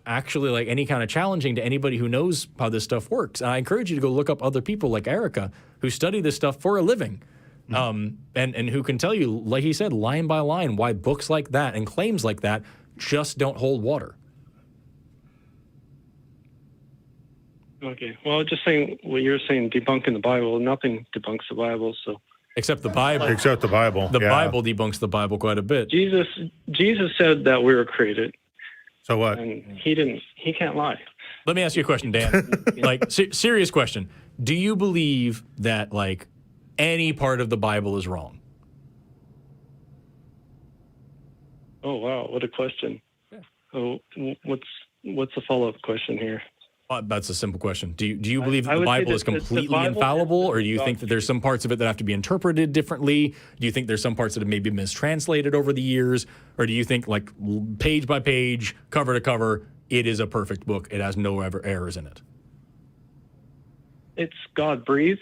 Speaker 1: actually, like, any kind of challenging to anybody who knows how this stuff works. And I encourage you to go look up other people like Erica who study this stuff for a living. And who can tell you, like he said, line by line, why books like that and claims like that just don't hold water.
Speaker 6: Okay. Well, just saying what you're saying, debunking the Bible. Nothing debunks the Bible. So
Speaker 1: except the Bible.
Speaker 2: Except the Bible.
Speaker 1: The Bible debunks the Bible quite a bit.
Speaker 6: Jesus said that we were created.
Speaker 2: So what?
Speaker 6: And he can't lie.
Speaker 1: Let me ask you a question, Dan. Like, serious question. Do you believe that, like, any part of the Bible is wrong?
Speaker 6: Oh, wow. What a question. Yeah. Oh, what's the follow-up question here?
Speaker 1: That's a simple question. Do you believe that the Bible is completely infallible, or do you think that there's some parts of it that have to be interpreted differently? Do you think there's some parts that have maybe mistranslated over the years? Or do you think, like, page by page, cover to cover, it is a perfect book, it has no errors in it?
Speaker 6: It's God-breathed.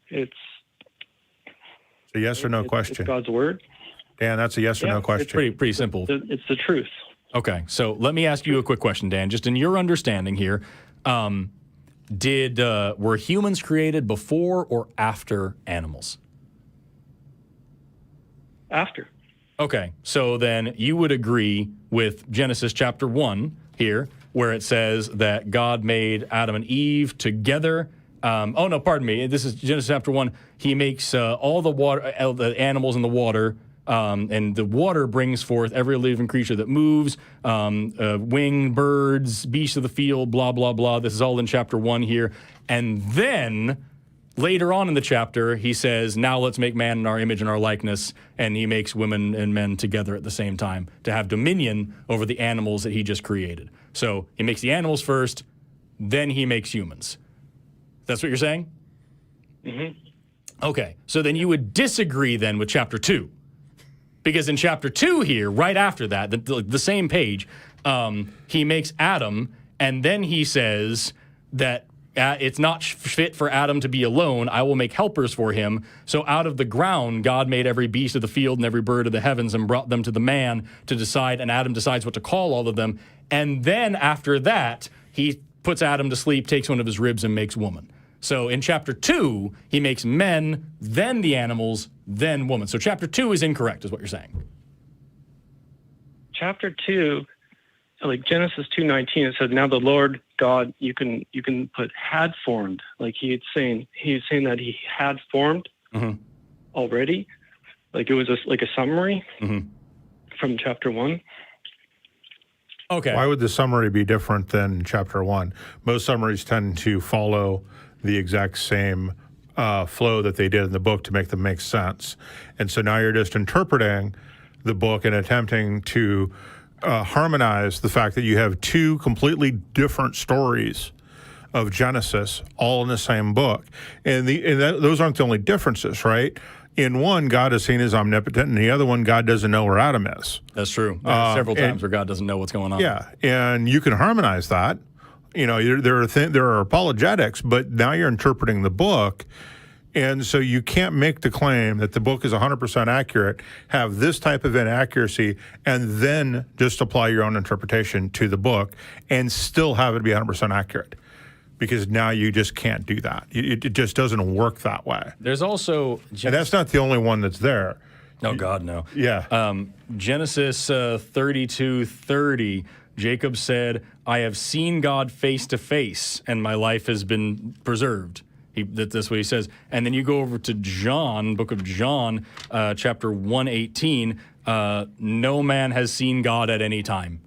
Speaker 6: It's
Speaker 2: a yes or no question.
Speaker 6: It's God's word.
Speaker 2: Dan, that's a yes or no question.
Speaker 1: It's pretty simple.
Speaker 6: It's the truth.
Speaker 1: Okay, so let me ask you a quick question, Dan. Just in your understanding here, were humans created before or after animals?
Speaker 6: After.
Speaker 1: Okay, so then you would agree with Genesis chapter 1 here, where it says that God made Adam and Eve together. Pardon me. This is Genesis chapter 1. He makes all the water, the animals in the water, and the water brings forth every living creature that moves, winged birds, beasts of the field, blah, blah, blah. This is all in chapter 1 here. And then later on in the chapter, he says, now let's make man in our image and our likeness. And he makes women and men together at the same time to have dominion over the animals that he just created. So he makes the animals first, then he makes humans. That's what you're saying?
Speaker 6: Mm-hmm.
Speaker 1: Okay, so then you would disagree then with chapter 2. Because in chapter 2 here, right after that, the same page, he makes Adam, and then he says that it's not fit for Adam to be alone. I will make helpers for him. So out of the ground, God made every beast of the field and every bird of the heavens and brought them to the man to decide, and Adam decides what to call all of them. And then after that, he puts Adam to sleep, takes one of his ribs, and makes woman. So in chapter 2, he makes men, then the animals, then woman. So chapter 2 is incorrect, is what you're saying.
Speaker 6: Chapter 2, like Genesis 2:19, it said, "Now the Lord God," you can put "had formed," like he's saying that he had formed already, like it was like a summary from chapter 1.
Speaker 1: Okay.
Speaker 2: Why would the summary be different than chapter 1? Most summaries tend to follow the exact same flow that they did in the book to make them make sense. And so now you're just interpreting the book and attempting to harmonize the fact that you have two completely different stories of Genesis, all in the same book. And those aren't the only differences, right? In one, God is seen as omnipotent, and the other one, God doesn't know where Adam is.
Speaker 1: That's true. There's several times where God doesn't know what's going on.
Speaker 2: Yeah, and you can harmonize that. You know, there are apologetics, but now you're interpreting the book, and so you can't make the claim that the book is 100% accurate, have this type of inaccuracy, and then just apply your own interpretation to the book and still have it be 100% accurate. Because now you just can't do that. It just doesn't work that way.
Speaker 1: There's also...
Speaker 2: And that's not the only one that's there.
Speaker 1: Oh, God, no.
Speaker 2: Yeah.
Speaker 1: Genesis 32:30, Jacob said, I have seen God face to face, and my life has been preserved. That's what he says. And then you go over to John, book of John, chapter 1:18, no man has seen God at any time.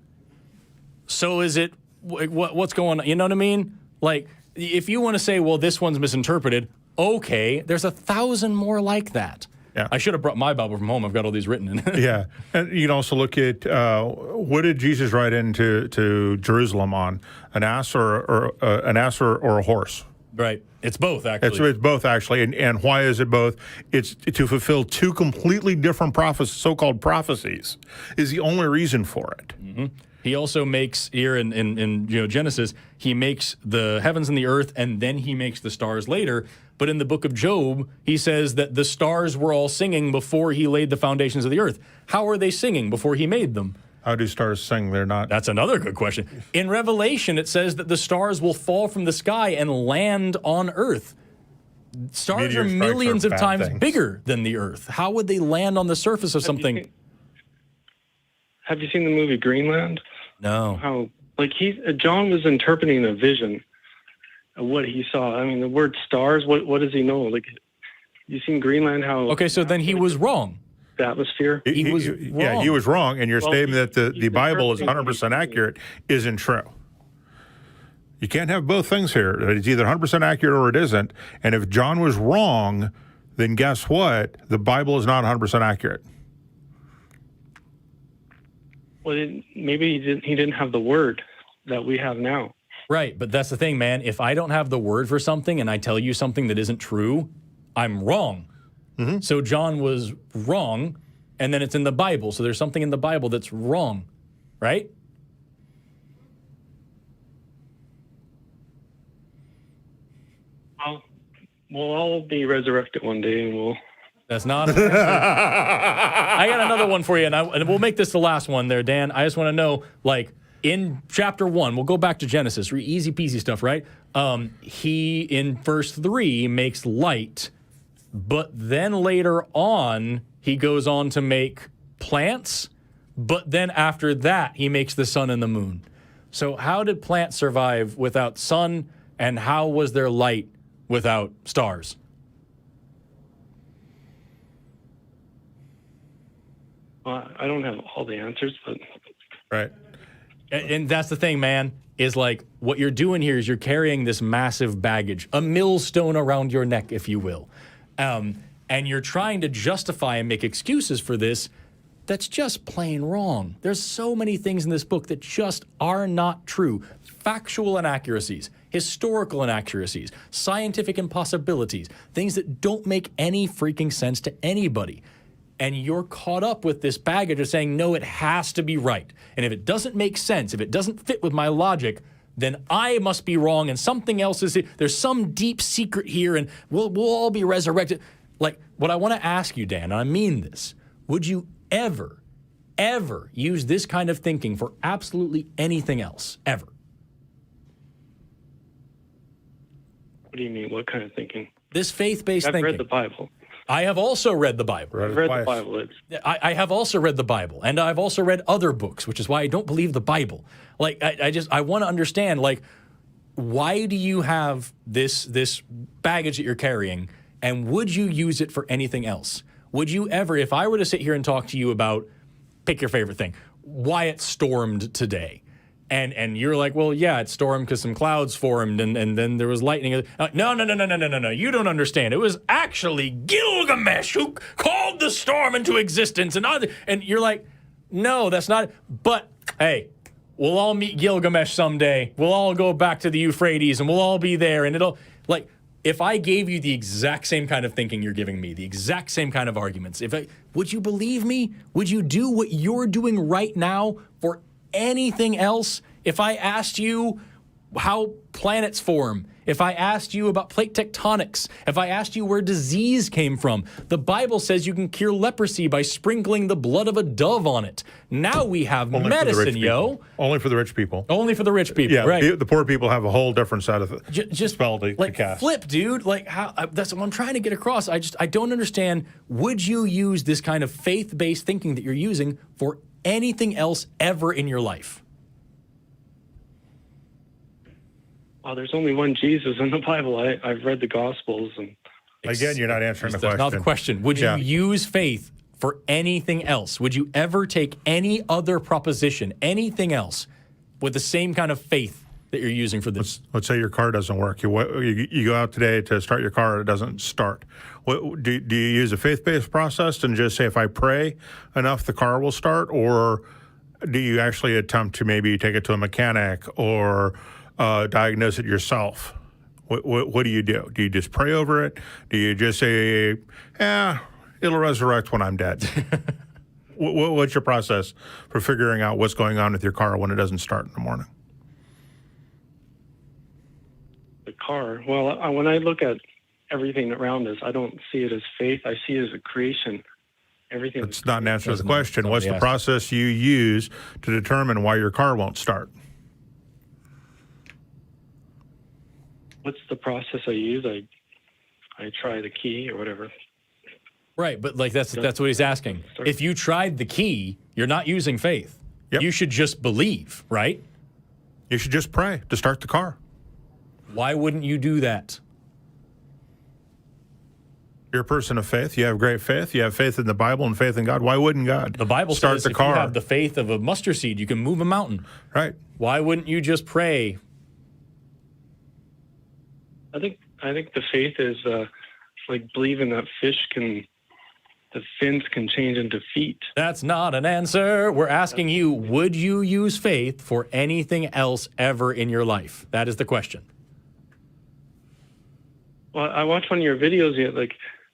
Speaker 1: So is it... What's going on? You know what I mean? Like, if you want to say, well, this one's misinterpreted, okay, there's 1,000 more like that.
Speaker 2: Yeah.
Speaker 1: I should have brought my Bible from home. I've got all these written in.
Speaker 2: Yeah. And you can also look at what did Jesus ride into Jerusalem on? An ass or a horse?
Speaker 1: Right. It's both, actually.
Speaker 2: It's both, actually. And why is it both? It's to fulfill two completely different so-called prophecies is the only reason for it.
Speaker 1: Mm-hmm. He also makes here in Genesis, he makes the heavens and the earth, and then he makes the stars later. But in the book of Job, he says that the stars were all singing before he laid the foundations of the earth. How are they singing before he made them?
Speaker 2: How do stars sing? They're not.
Speaker 1: That's another good question. In Revelation, it says that the stars will fall from the sky and land on earth. Stars
Speaker 2: Meteor
Speaker 1: are
Speaker 2: strikes
Speaker 1: millions
Speaker 2: are
Speaker 1: of
Speaker 2: bad
Speaker 1: times
Speaker 2: things.
Speaker 1: bigger than the earth. How would they land on the surface of something?
Speaker 6: Have you seen the movie Greenland?
Speaker 1: No.
Speaker 6: How John was interpreting a vision of what he saw. I mean, the word stars. What does he know? Like, you seen Greenland? How?
Speaker 1: Okay, so then he was wrong.
Speaker 6: The atmosphere.
Speaker 1: He was wrong.
Speaker 2: Yeah, he was wrong. And your statement that the
Speaker 6: he's
Speaker 2: Bible is
Speaker 6: interpreting
Speaker 2: 100% accurate isn't true. You can't have both things here. It's either 100% accurate or it isn't. And if John was wrong, then guess what? The Bible is not 100% accurate.
Speaker 6: Well, maybe he didn't have the word that we have now.
Speaker 1: Right, but that's the thing, man. If I don't have the word for something and I tell you something that isn't true, I'm wrong. Mm-hmm. So John was wrong, and then it's in the Bible. So there's something in the Bible that's wrong, right?
Speaker 6: We'll all be resurrected one day, and we'll...
Speaker 1: That's not an answer. I got another one for you, and we'll make this the last one there, Dan. I just want to know, like, in chapter 1, we'll go back to Genesis, easy peasy stuff, right? He, in verse 3, makes light, but then later on, he goes on to make plants, but then after that, he makes the sun and the moon. So how did plants survive without sun, and how was there light without stars?
Speaker 6: I don't have all the answers, but...
Speaker 2: Right.
Speaker 1: And that's the thing, man, is like what you're doing here is you're carrying this massive baggage, a millstone around your neck, if you will. And you're trying to justify and make excuses for this. That's just plain wrong. There's so many things in this book that just are not true. Factual inaccuracies, historical inaccuracies, scientific impossibilities, things that don't make any freaking sense to anybody. And you're caught up with this baggage of saying, no, it has to be right. And if it doesn't make sense, if it doesn't fit with my logic, then I must be wrong and something else is it. There's some deep secret here and we'll all be resurrected. Like, what I want to ask you, Dan, and I mean this, would you ever use this kind of thinking for absolutely anything else, ever?
Speaker 6: What do you mean? What kind of thinking?
Speaker 1: This faith-based thinking.
Speaker 6: I've read the Bible.
Speaker 1: I have also read the Bible.
Speaker 6: I've read the Bible.
Speaker 1: I have also read the Bible, and I've also read other books, which is why I don't believe the Bible. Like, I want to understand, like, why do you have this baggage that you're carrying, and would you use it for anything else? Would you ever, if I were to sit here and talk to you about, pick your favorite thing, why it stormed today, and you're like, well, yeah, it stormed because some clouds formed, and then there was lightning. No, you don't understand. It was actually Gilgamesh who called the storm into existence, and you're like, no, that's not. But hey, we'll all meet Gilgamesh someday. We'll all go back to the Euphrates and we'll all be there. And it'll, like, if I gave you the exact same kind of thinking you're giving me, the exact same kind of arguments, would you believe me? Would you do what you're doing right now for anything else? If I asked you how planets form, if I asked you about plate tectonics, if I asked you where disease came from, the Bible says you can cure leprosy by sprinkling the blood of a dove on it. Now we have
Speaker 2: Only
Speaker 1: medicine, yo.
Speaker 2: Only for the rich people.
Speaker 1: Only for the rich people,
Speaker 2: Yeah,
Speaker 1: right?
Speaker 2: the poor people have a whole different set of
Speaker 1: Just
Speaker 2: spell to
Speaker 1: like
Speaker 2: cast.
Speaker 1: flip, dude. Like how that's what I'm trying to get across. I don't understand. Would you use this kind of faith-based thinking that you're using for anything else ever in your life?
Speaker 6: Well, there's only one Jesus in the Bible. I've read the Gospels, and
Speaker 2: Again, you're not answering the
Speaker 1: That's
Speaker 2: question.
Speaker 1: not the question. Would you use faith for anything else? Would you ever take any other proposition, anything else, with the same kind of faith that you're using for this?
Speaker 2: Let's say your car doesn't work. You go out today to start your car, it doesn't start. Do you use a faith-based process and just say, if I pray enough, the car will start? Or do you actually attempt to maybe take it to a mechanic or diagnose it yourself? What do you do? Do you just pray over it? Do you just say, it'll resurrect when I'm dead? What's your process for figuring out what's going on with your car when it doesn't start in the morning?
Speaker 6: the car. Well, when I look at everything around us, I don't see it as faith. I see it as a creation. Everything.
Speaker 2: It's not an answer to the question. What's the process you use to determine why your car won't start?
Speaker 6: What's the process I use? I try the key or whatever.
Speaker 1: Right, but like that's what he's asking. If you tried the key, you're not using faith.
Speaker 2: Yep.
Speaker 1: You should just believe, right?
Speaker 2: You should just pray to start the car.
Speaker 1: Why wouldn't you do that?
Speaker 2: You're a person of faith. You have great faith. You have faith in the Bible and faith in God. Why wouldn't God
Speaker 1: The Bible
Speaker 2: start
Speaker 1: says
Speaker 2: the
Speaker 1: if
Speaker 2: car?
Speaker 1: you have the faith of a mustard seed, you can move a mountain.
Speaker 2: Right.
Speaker 1: Why wouldn't you just pray?
Speaker 6: I think the faith is like believing that the fins can change into feet.
Speaker 1: That's not an answer. We're asking you, would you use faith for anything else ever in your life? That is the question.
Speaker 6: Well, I watched one of your videos.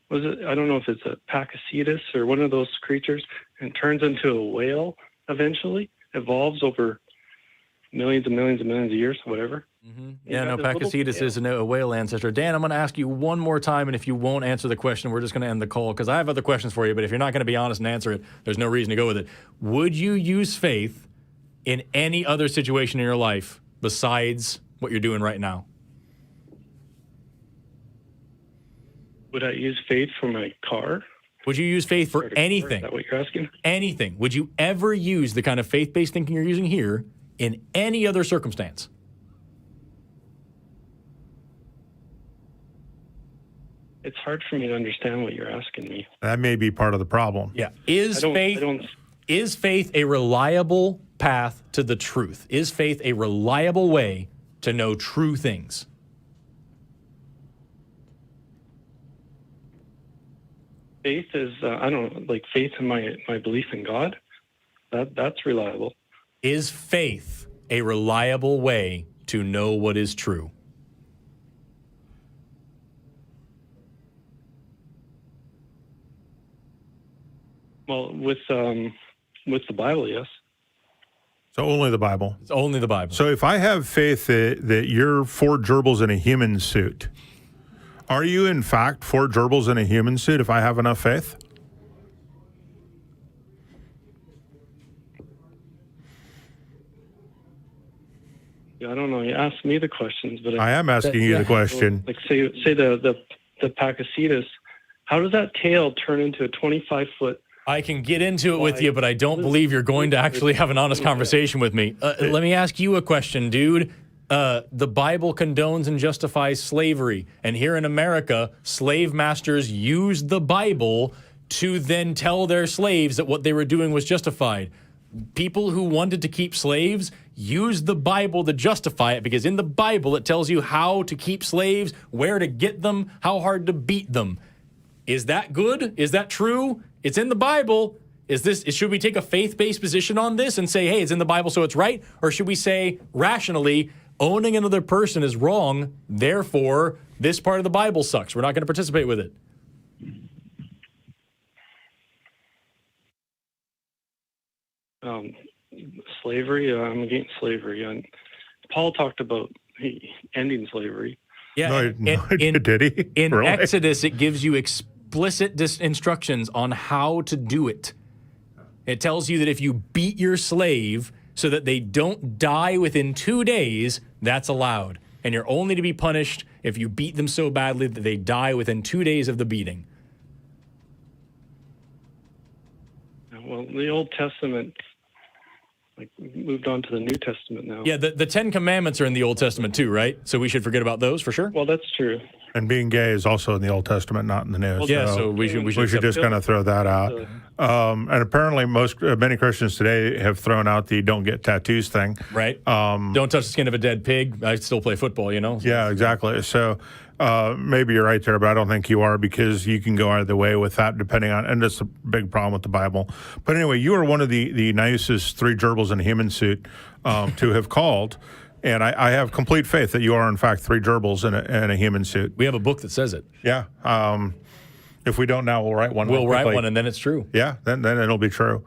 Speaker 6: Was it? I don't know if it's a Pachycetus or one of those creatures, and turns into a whale eventually. Evolves over millions and millions and millions of years, whatever.
Speaker 1: Mm-hmm. Yeah, no, Pachycetus is a whale ancestor. Dan, I'm going to ask you one more time, and if you won't answer the question, we're just going to end the call, because I have other questions for you, but if you're not going to be honest and answer it, there's no reason to go with it. Would you use faith in any other situation in your life besides what you're doing right now?
Speaker 6: Would I use faith for my car?
Speaker 1: Would you use faith for anything?
Speaker 6: Is that what you're asking?
Speaker 1: Anything. Would you ever use the kind of faith-based thinking you're using here in any other circumstance?
Speaker 6: It's hard for me to understand what you're asking me.
Speaker 2: That may be part of the problem.
Speaker 1: Yeah. Is faith a reliable path to the truth? Is faith a reliable way to know true things?
Speaker 6: Faith is, faith in my belief in God. That's reliable.
Speaker 1: Is faith a reliable way to know what is true?
Speaker 6: Well, with the Bible, yes.
Speaker 2: So only the Bible.
Speaker 1: It's only the Bible.
Speaker 2: So if I have faith that you're 4 gerbils in a human suit, are you in fact 4 gerbils in a human suit if I have enough faith?
Speaker 6: Yeah, I don't know. You asked me the questions, but
Speaker 2: I am asking you the question.
Speaker 6: Like say the Pachycetus, how does that tail turn into a 25-foot?
Speaker 1: I can get into it with you, but I don't believe you're going to actually have an honest conversation with me. Let me ask you a question, dude. The Bible condones and justifies slavery. And here in America, slave masters used the Bible to then tell their slaves that what they were doing was justified. People who wanted to keep slaves used the Bible to justify it, because in the Bible it tells you how to keep slaves, where to get them, how hard to beat them. Is that good? Is that true? It's in the Bible. Should we take a faith-based position on this and say, hey, it's in the Bible, so it's right? Or should we say rationally, owning another person is wrong, therefore this part of the Bible sucks. We're not going to participate with it.
Speaker 6: Slavery, I'm against slavery. And Paul talked about ending slavery.
Speaker 1: Yeah,
Speaker 2: did he?
Speaker 1: In
Speaker 2: Really?
Speaker 1: Exodus, it gives you explicit instructions on how to do it. It tells you that if you beat your slave so that they don't die within 2 days, that's allowed. And you're only to be punished if you beat them so badly that they die within 2 days of the beating.
Speaker 6: Well, the Old Testament, moved on to the New Testament now.
Speaker 1: Yeah, the Ten Commandments are in the Old Testament too, right? So we should forget about those for sure?
Speaker 6: Well, that's true.
Speaker 2: And being gay is also in the Old Testament, not in the New.
Speaker 1: Yeah, so we should
Speaker 2: just kind of throw that out. And apparently, many Christians today have thrown out the "don't get tattoos" thing.
Speaker 1: Right. Don't touch the skin of a dead pig. I still play football, you know.
Speaker 2: Yeah, exactly. So maybe you're right there, but I don't think you are, because you can go either way with that, depending on. And that's a big problem with the Bible. But anyway, you are one of the nicest three gerbils in a human suit to have called. And I have complete faith that you are, in fact, three gerbils in a human suit.
Speaker 1: We have a book that says it.
Speaker 2: Yeah. If we don't now, we'll write one.
Speaker 1: We'll write one, and then it's true.
Speaker 2: Yeah, then it'll be true.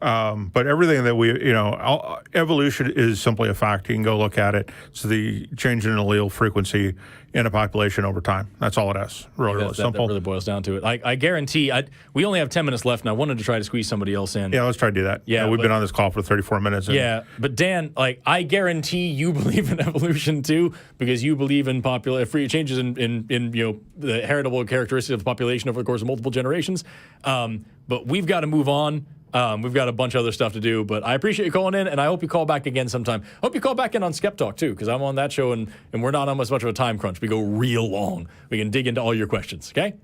Speaker 2: But everything that evolution is simply a fact. You can go look at it. It's the change in allele frequency in a population over time. That's all it is. Really simple.
Speaker 1: That really boils down to it. I guarantee, we only have 10 minutes left, and I wanted to try to squeeze somebody else in.
Speaker 2: Yeah, let's try to do that. Yeah, we've been on this call for 34 minutes.
Speaker 1: Yeah, but Dan, I guarantee you believe in evolution too, because you believe in free changes in the heritable characteristics of the population over the course of multiple generations. But we've got to move on. We've got a bunch of other stuff to do, but I appreciate you calling in, and I hope you call back again sometime. I hope you call back in on Skep Talk, too, because I'm on that show, and we're not on much of a time crunch. We go real long. We can dig into all your questions, okay?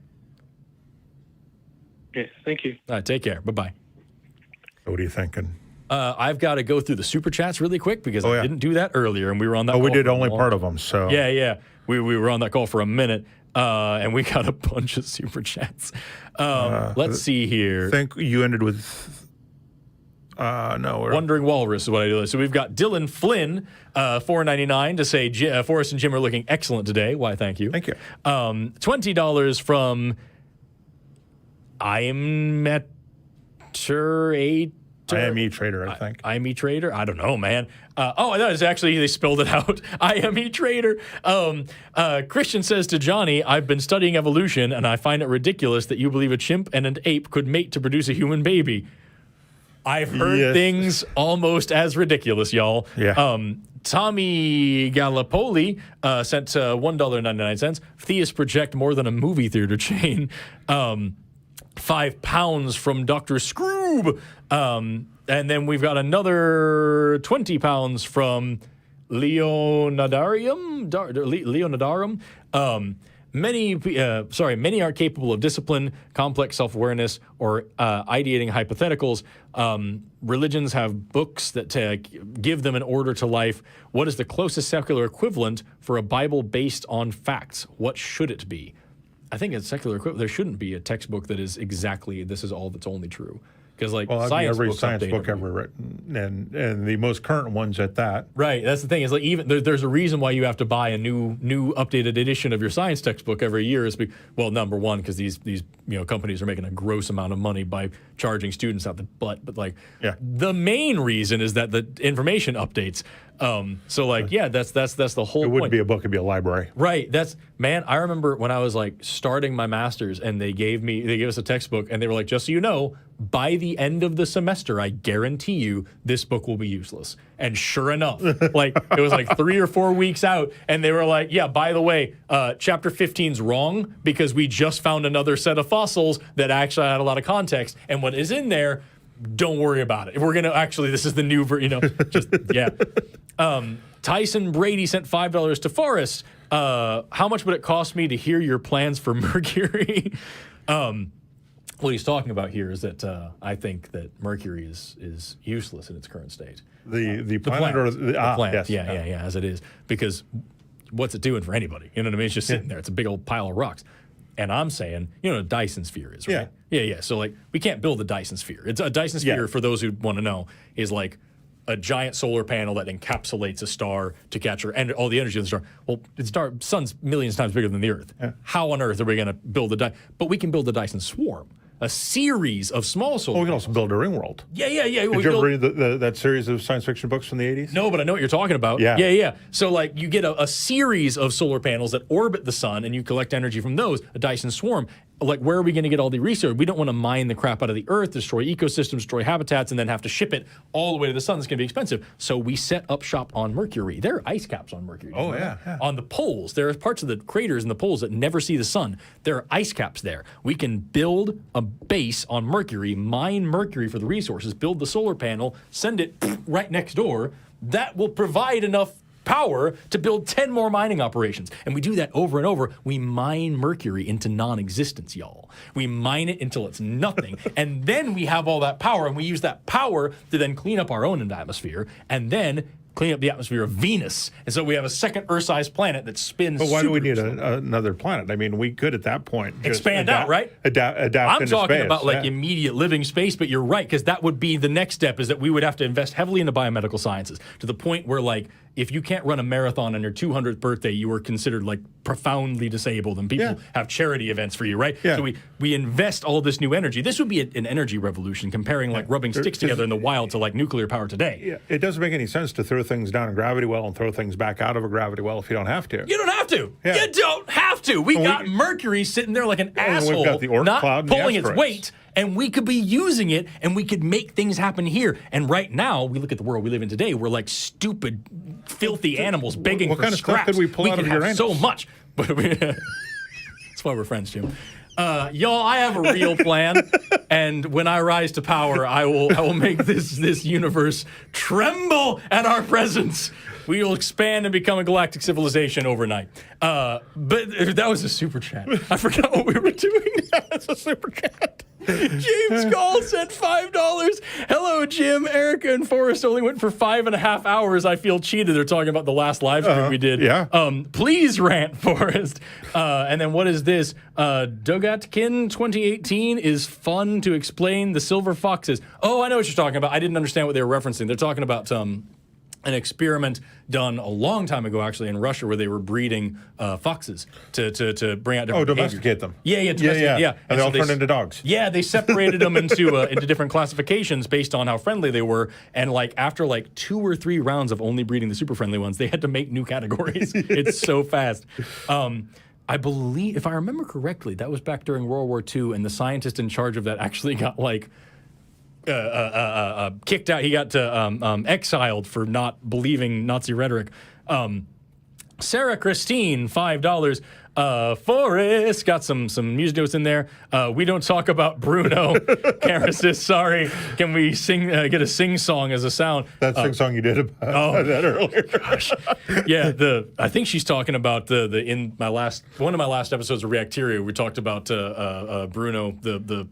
Speaker 6: Okay, thank you.
Speaker 1: All right, take care. Bye-bye.
Speaker 2: What are you thinking?
Speaker 1: I've got to go through the super chats really quick, because I didn't do that earlier, and we were on that call.
Speaker 2: We did only part of them, so.
Speaker 1: Yeah. We were on that call for a minute. And we got a bunch of super chats. Let's see here.
Speaker 2: I think you ended with
Speaker 1: Wandering Walrus is what I do. So we've got Dylan Flynn, $4.99 to say Forrest and Jim are looking excellent today. Why, thank you.
Speaker 2: Thank you.
Speaker 1: $20 from IME
Speaker 2: Trader, I think.
Speaker 1: IME Trader? I don't know, man. That is actually, they spelled it out. IME Trader. Christian says to Johnny, I've been studying evolution, and I find it ridiculous that you believe a chimp and an ape could mate to produce a human baby. I've heard things almost as ridiculous, y'all.
Speaker 2: Yeah.
Speaker 1: Tommy Gallipoli sent $1.99. Theists project more than a movie theater chain. 5 pounds from Dr. Scroob. And then we've got another 20 pounds from Leonadarum. Many aren't capable of discipline, complex self-awareness, or ideating hypotheticals. Religions have books that give them an order to life. What is the closest secular equivalent for a Bible based on facts? What should it be? I think it's secular equivalent. There shouldn't be a textbook that is exactly this is all that's only true. Because
Speaker 2: every science book ever written, and the most current ones at that.
Speaker 1: Right, that's the thing. Is even there's a reason why you have to buy a new updated edition of your science textbook every year. Number one, because these companies are making a gross amount of money by charging students out the butt. But the main reason is that the information updates. That's the whole point.
Speaker 2: It wouldn't be a book; it'd be a library.
Speaker 1: Right. I remember when I was starting my master's, and they gave us a textbook, and they were like, just so you know, by the end of the semester, I guarantee you this book will be useless. And sure enough, it was 3 or 4 weeks out, and they were like, yeah, by the way, chapter 15's wrong because we just found another set of fossils that actually had a lot of context, and what is in there, don't worry about it. We're going to this is the new Tyson Brady sent $5 to Forrest. How much would it cost me to hear your plans for Mercury? What he's talking about here is that I think that Mercury is useless in its current state.
Speaker 2: The planet or the
Speaker 1: planet? Yes, as it is. Because what's it doing for anybody? You know what I mean? It's just sitting there. It's a big old pile of rocks. And I'm saying, you know what a Dyson sphere is, right? Yeah. So, like, we can't build a Dyson sphere. It's a Dyson sphere, for those who want to know, is like a giant solar panel that encapsulates a star to capture all the energy of the star. Well, the sun's millions times bigger than the Earth. Yeah. How on earth are we going to build But we can build a Dyson swarm. A series of small solar
Speaker 2: we can also build a ring world.
Speaker 1: Yeah.
Speaker 2: Did you ever read that series of science fiction books from the 80s?
Speaker 1: No, but I know what you're talking about. Yeah. So, like, you get a series of solar panels that orbit the sun, and you collect energy from those, a Dyson swarm. Like, where are we going to get all the research? We don't want to mine the crap out of the Earth, destroy ecosystems, destroy habitats, and then have to ship it all the way to the sun. It's going to be expensive. So we set up shop on Mercury. There are ice caps on Mercury.
Speaker 2: Oh, yeah.
Speaker 1: On the poles. There are parts of the craters in the poles that never see the sun. There are ice caps there. We can build a base on Mercury, mine Mercury for the resources, build the solar panel, send it right next door. That will provide enough power to build 10 more mining operations. And we do that over and over. We mine Mercury into non-existence, y'all. We mine it until it's nothing. And then we have all that power, and we use that power to then clean up our own atmosphere, and then clean up the atmosphere of Venus. And so we have a second Earth-sized planet that spins.
Speaker 2: But why do we need another planet? I mean, we could at that point just
Speaker 1: expand out, right?
Speaker 2: Adapt
Speaker 1: I'm
Speaker 2: into
Speaker 1: talking
Speaker 2: space.
Speaker 1: about like immediate living space, but you're right, because that would be the next step, is that we would have to invest heavily into biomedical sciences to the point where, like, if you can't run a marathon on your 200th birthday, you are considered like profoundly disabled, and people have charity events for you, right?
Speaker 2: Yeah.
Speaker 1: So we invest all this new energy. This would be an energy revolution, comparing like rubbing sticks together in the wild to like nuclear power today.
Speaker 2: Yeah, it doesn't make any sense to throw things down a gravity well and throw things back out of a gravity well if you don't have to.
Speaker 1: You don't have to.
Speaker 2: Yeah.
Speaker 1: You don't have to. We got Mercury sitting there like an asshole,
Speaker 2: we've got the Oort
Speaker 1: not
Speaker 2: cloud and
Speaker 1: pulling
Speaker 2: the
Speaker 1: its
Speaker 2: asteroids.
Speaker 1: weight. And we could be using it, and we could make things happen here. And right now, we look at the world we live in today, we're like stupid, filthy animals begging
Speaker 2: what
Speaker 1: for
Speaker 2: kind of stuff
Speaker 1: scraps.
Speaker 2: could we pull out of
Speaker 1: have
Speaker 2: Uranus?
Speaker 1: so much. But that's why we're friends, Jim. Y'all, I have a real plan, and when I rise to power, I will make this universe tremble at our presence. We will expand and become a galactic civilization overnight. But that was a super chat. I forgot what we were doing. That's a super chat. James Gall sent $5. Hello, Jim. Erica and Forrest only went for 5.5 hours. I feel cheated. They're talking about the last live stream we did.
Speaker 2: Yeah.
Speaker 1: Please rant, Forrest. And then what is this? Dogatkin 2018 is fun to explain the silver foxes. Oh, I know what you're talking about. I didn't understand what they were referencing. They're talking about an experiment done a long time ago, actually, in Russia, where they were breeding foxes to bring out different
Speaker 2: domesticate them.
Speaker 1: Yeah.
Speaker 2: And they all turn into dogs.
Speaker 1: Yeah, they separated them into different classifications based on how friendly they were. And like after like 2 or 3 rounds of only breeding the super friendly ones, they had to make new categories. It's so fast. I believe, if I remember correctly, that was back during World War II, and the scientist in charge of that actually got like kicked out. He got exiled for not believing Nazi rhetoric. Sarah Christine, $5. Forrest got some music notes in there. We don't talk about Bruno. Karen says, sorry. Can we get a sing song as a sound?
Speaker 2: That sing song you did about that earlier.
Speaker 1: Gosh. Yeah, I think she's talking about one of my last episodes of Reacteria. We talked about Bruno, the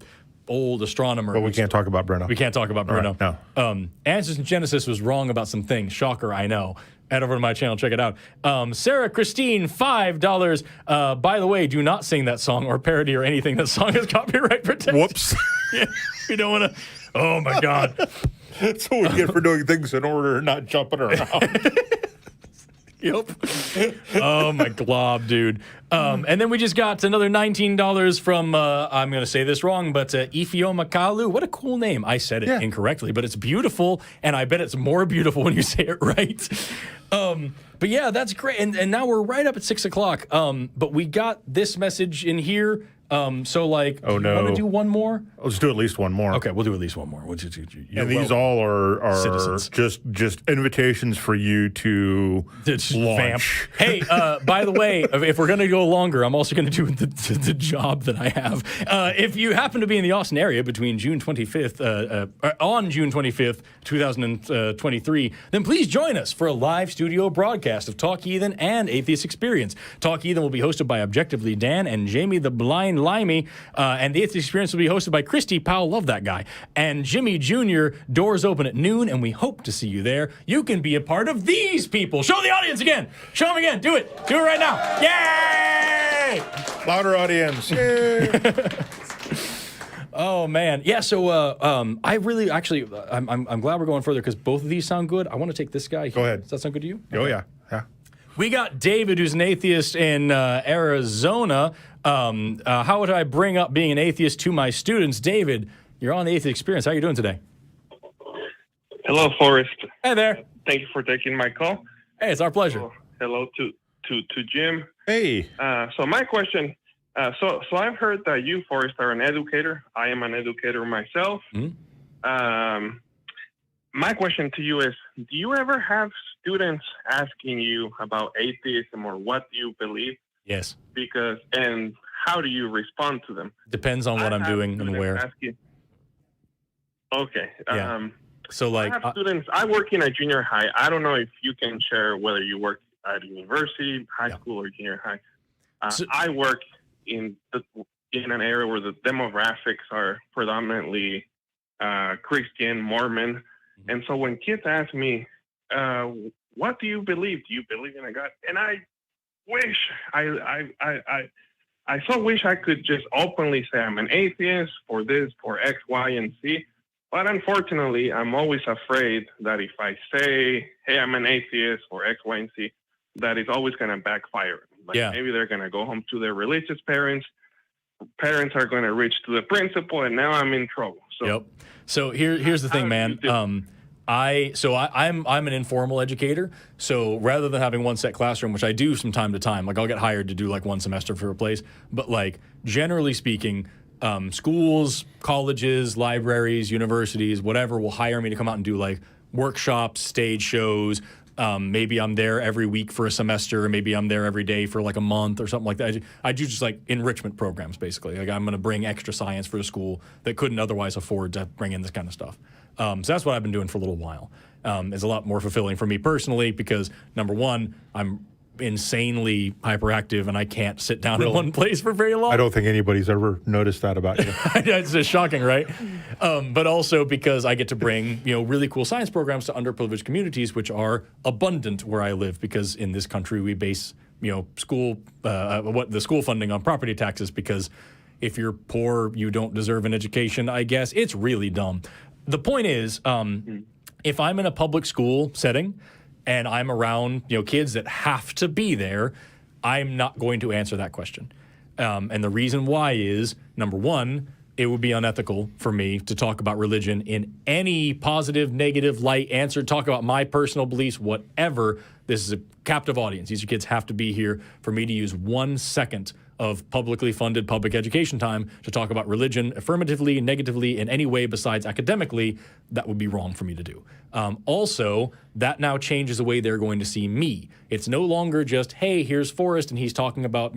Speaker 1: old astronomer.
Speaker 2: But we can't talk about Bruno.
Speaker 1: We can't talk about Bruno.
Speaker 2: Right,
Speaker 1: no. Answers in Genesis was wrong about some things. Shocker, I know. Head over to my channel, check it out. Sarah Christine, $5. By the way, do not sing that song or parody or anything. That song is copyright protected.
Speaker 2: Whoops.
Speaker 1: Yeah, we don't want to. Oh, my God.
Speaker 2: That's what we get for doing things in order, not jumping around.
Speaker 1: Yep. Oh, my glob, dude. And then we just got another $19 from, I'm going to say this wrong, but Mikal-CO. What a cool name. I said it incorrectly, but it's beautiful, and I bet it's more beautiful when you say it right. But yeah, that's great. And now we're right up at 6 o'clock. But we got this message in here. So like,
Speaker 2: oh no,
Speaker 1: want to do one more?
Speaker 2: Let's do at least one more.
Speaker 1: Okay, we'll do at least one more.
Speaker 2: And these all are
Speaker 1: citizens.
Speaker 2: just invitations for you to launch.
Speaker 1: Hey, by the way, if we're going to go longer, I'm also going to do the job that I have. If you happen to be in the Austin area between June 25th, on June 25th, 2023, then please join us for a live studio broadcast of Talk Heathen and Atheist Experience. Talk Heathen will be hosted by Objectively Dan and Jamie the Blind Limey, and the Atheist Experience will be hosted by Christy Powell, love that guy, and Jimmy Jr. Doors open at noon, and we hope to see you there. You can be a part of these people. Show the audience again. Show them again. Do it. Do it right now. Yay!
Speaker 2: Louder audience. Yay.
Speaker 1: Oh man, yeah. So I really actually I'm glad we're going further because both of these sound good. I want to take this guy.
Speaker 2: Go ahead.
Speaker 1: Does that sound good to you?
Speaker 2: Oh
Speaker 1: Okay.
Speaker 2: yeah.
Speaker 1: We got David, who's an atheist in Arizona. How would I bring up being an atheist to my students? David, you're on the Atheist Experience. How are you doing today?
Speaker 7: Hello, Forrest.
Speaker 1: Hey there.
Speaker 7: Thank you for taking my call.
Speaker 1: Hey, it's our pleasure.
Speaker 7: Hello to Jim.
Speaker 2: Hey.
Speaker 7: So my question. So I've heard that you, Forrest, are an educator. I am an educator myself.
Speaker 1: Mm-hmm.
Speaker 7: My question to you is: do you ever have students asking you about atheism or what do you believe?
Speaker 1: Yes.
Speaker 7: And how do you respond to them?
Speaker 1: Depends on what I'm doing and where.
Speaker 7: Okay.
Speaker 1: Yeah. So like,
Speaker 7: I have students. I work in a junior high. I don't know if you can share whether you work at a university, high school, or junior high. I work in an area where the demographics are predominantly Christian, Mormon, and so when kids ask me, "What do you believe? Do you believe in a God?" and I wish I so wish I could just openly say I'm an atheist for this, for X, Y, and Z. But unfortunately, I'm always afraid that if I say, hey, I'm an atheist for X, Y, and Z, that it's always going to backfire. Maybe they're going to go home to their religious parents. Parents are going to reach to the principal, and now I'm in trouble.
Speaker 1: So here's the thing, man. I'm an informal educator. So rather than having one set classroom, which I do from time to time, like I'll get hired to do like one semester for a place, but like generally speaking, schools, colleges, libraries, universities, whatever will hire me to come out and do like workshops, stage shows. Maybe I'm there every week for a semester. Maybe I'm there every day for like a month or something like that. I do just like enrichment programs, basically. Like I'm going to bring extra science for the school that couldn't otherwise afford to bring in this kind of stuff. So that's what I've been doing for a little while. It's a lot more fulfilling for me personally because, number one, I'm insanely hyperactive and I can't sit down in one place for very long.
Speaker 2: I don't think anybody's ever noticed that about you.
Speaker 1: It's just shocking, right? But also because I get to bring, really cool science programs to underprivileged communities, which are abundant where I live because in this country we base, the school funding on property taxes because if you're poor, you don't deserve an education, I guess. It's really dumb. The point is, if I'm in a public school setting, and I'm around, kids that have to be there, I'm not going to answer that question. And the reason why is, number one, it would be unethical for me to talk about religion in any positive, negative light answer, talk about my personal beliefs, whatever. This is a captive audience. These kids have to be here for me to use 1 second of publicly funded public education time to talk about religion affirmatively, negatively, in any way besides academically. That would be wrong for me to do. Also, that now changes the way they're going to see me. It's no longer just, hey, here's Forrest and he's talking about,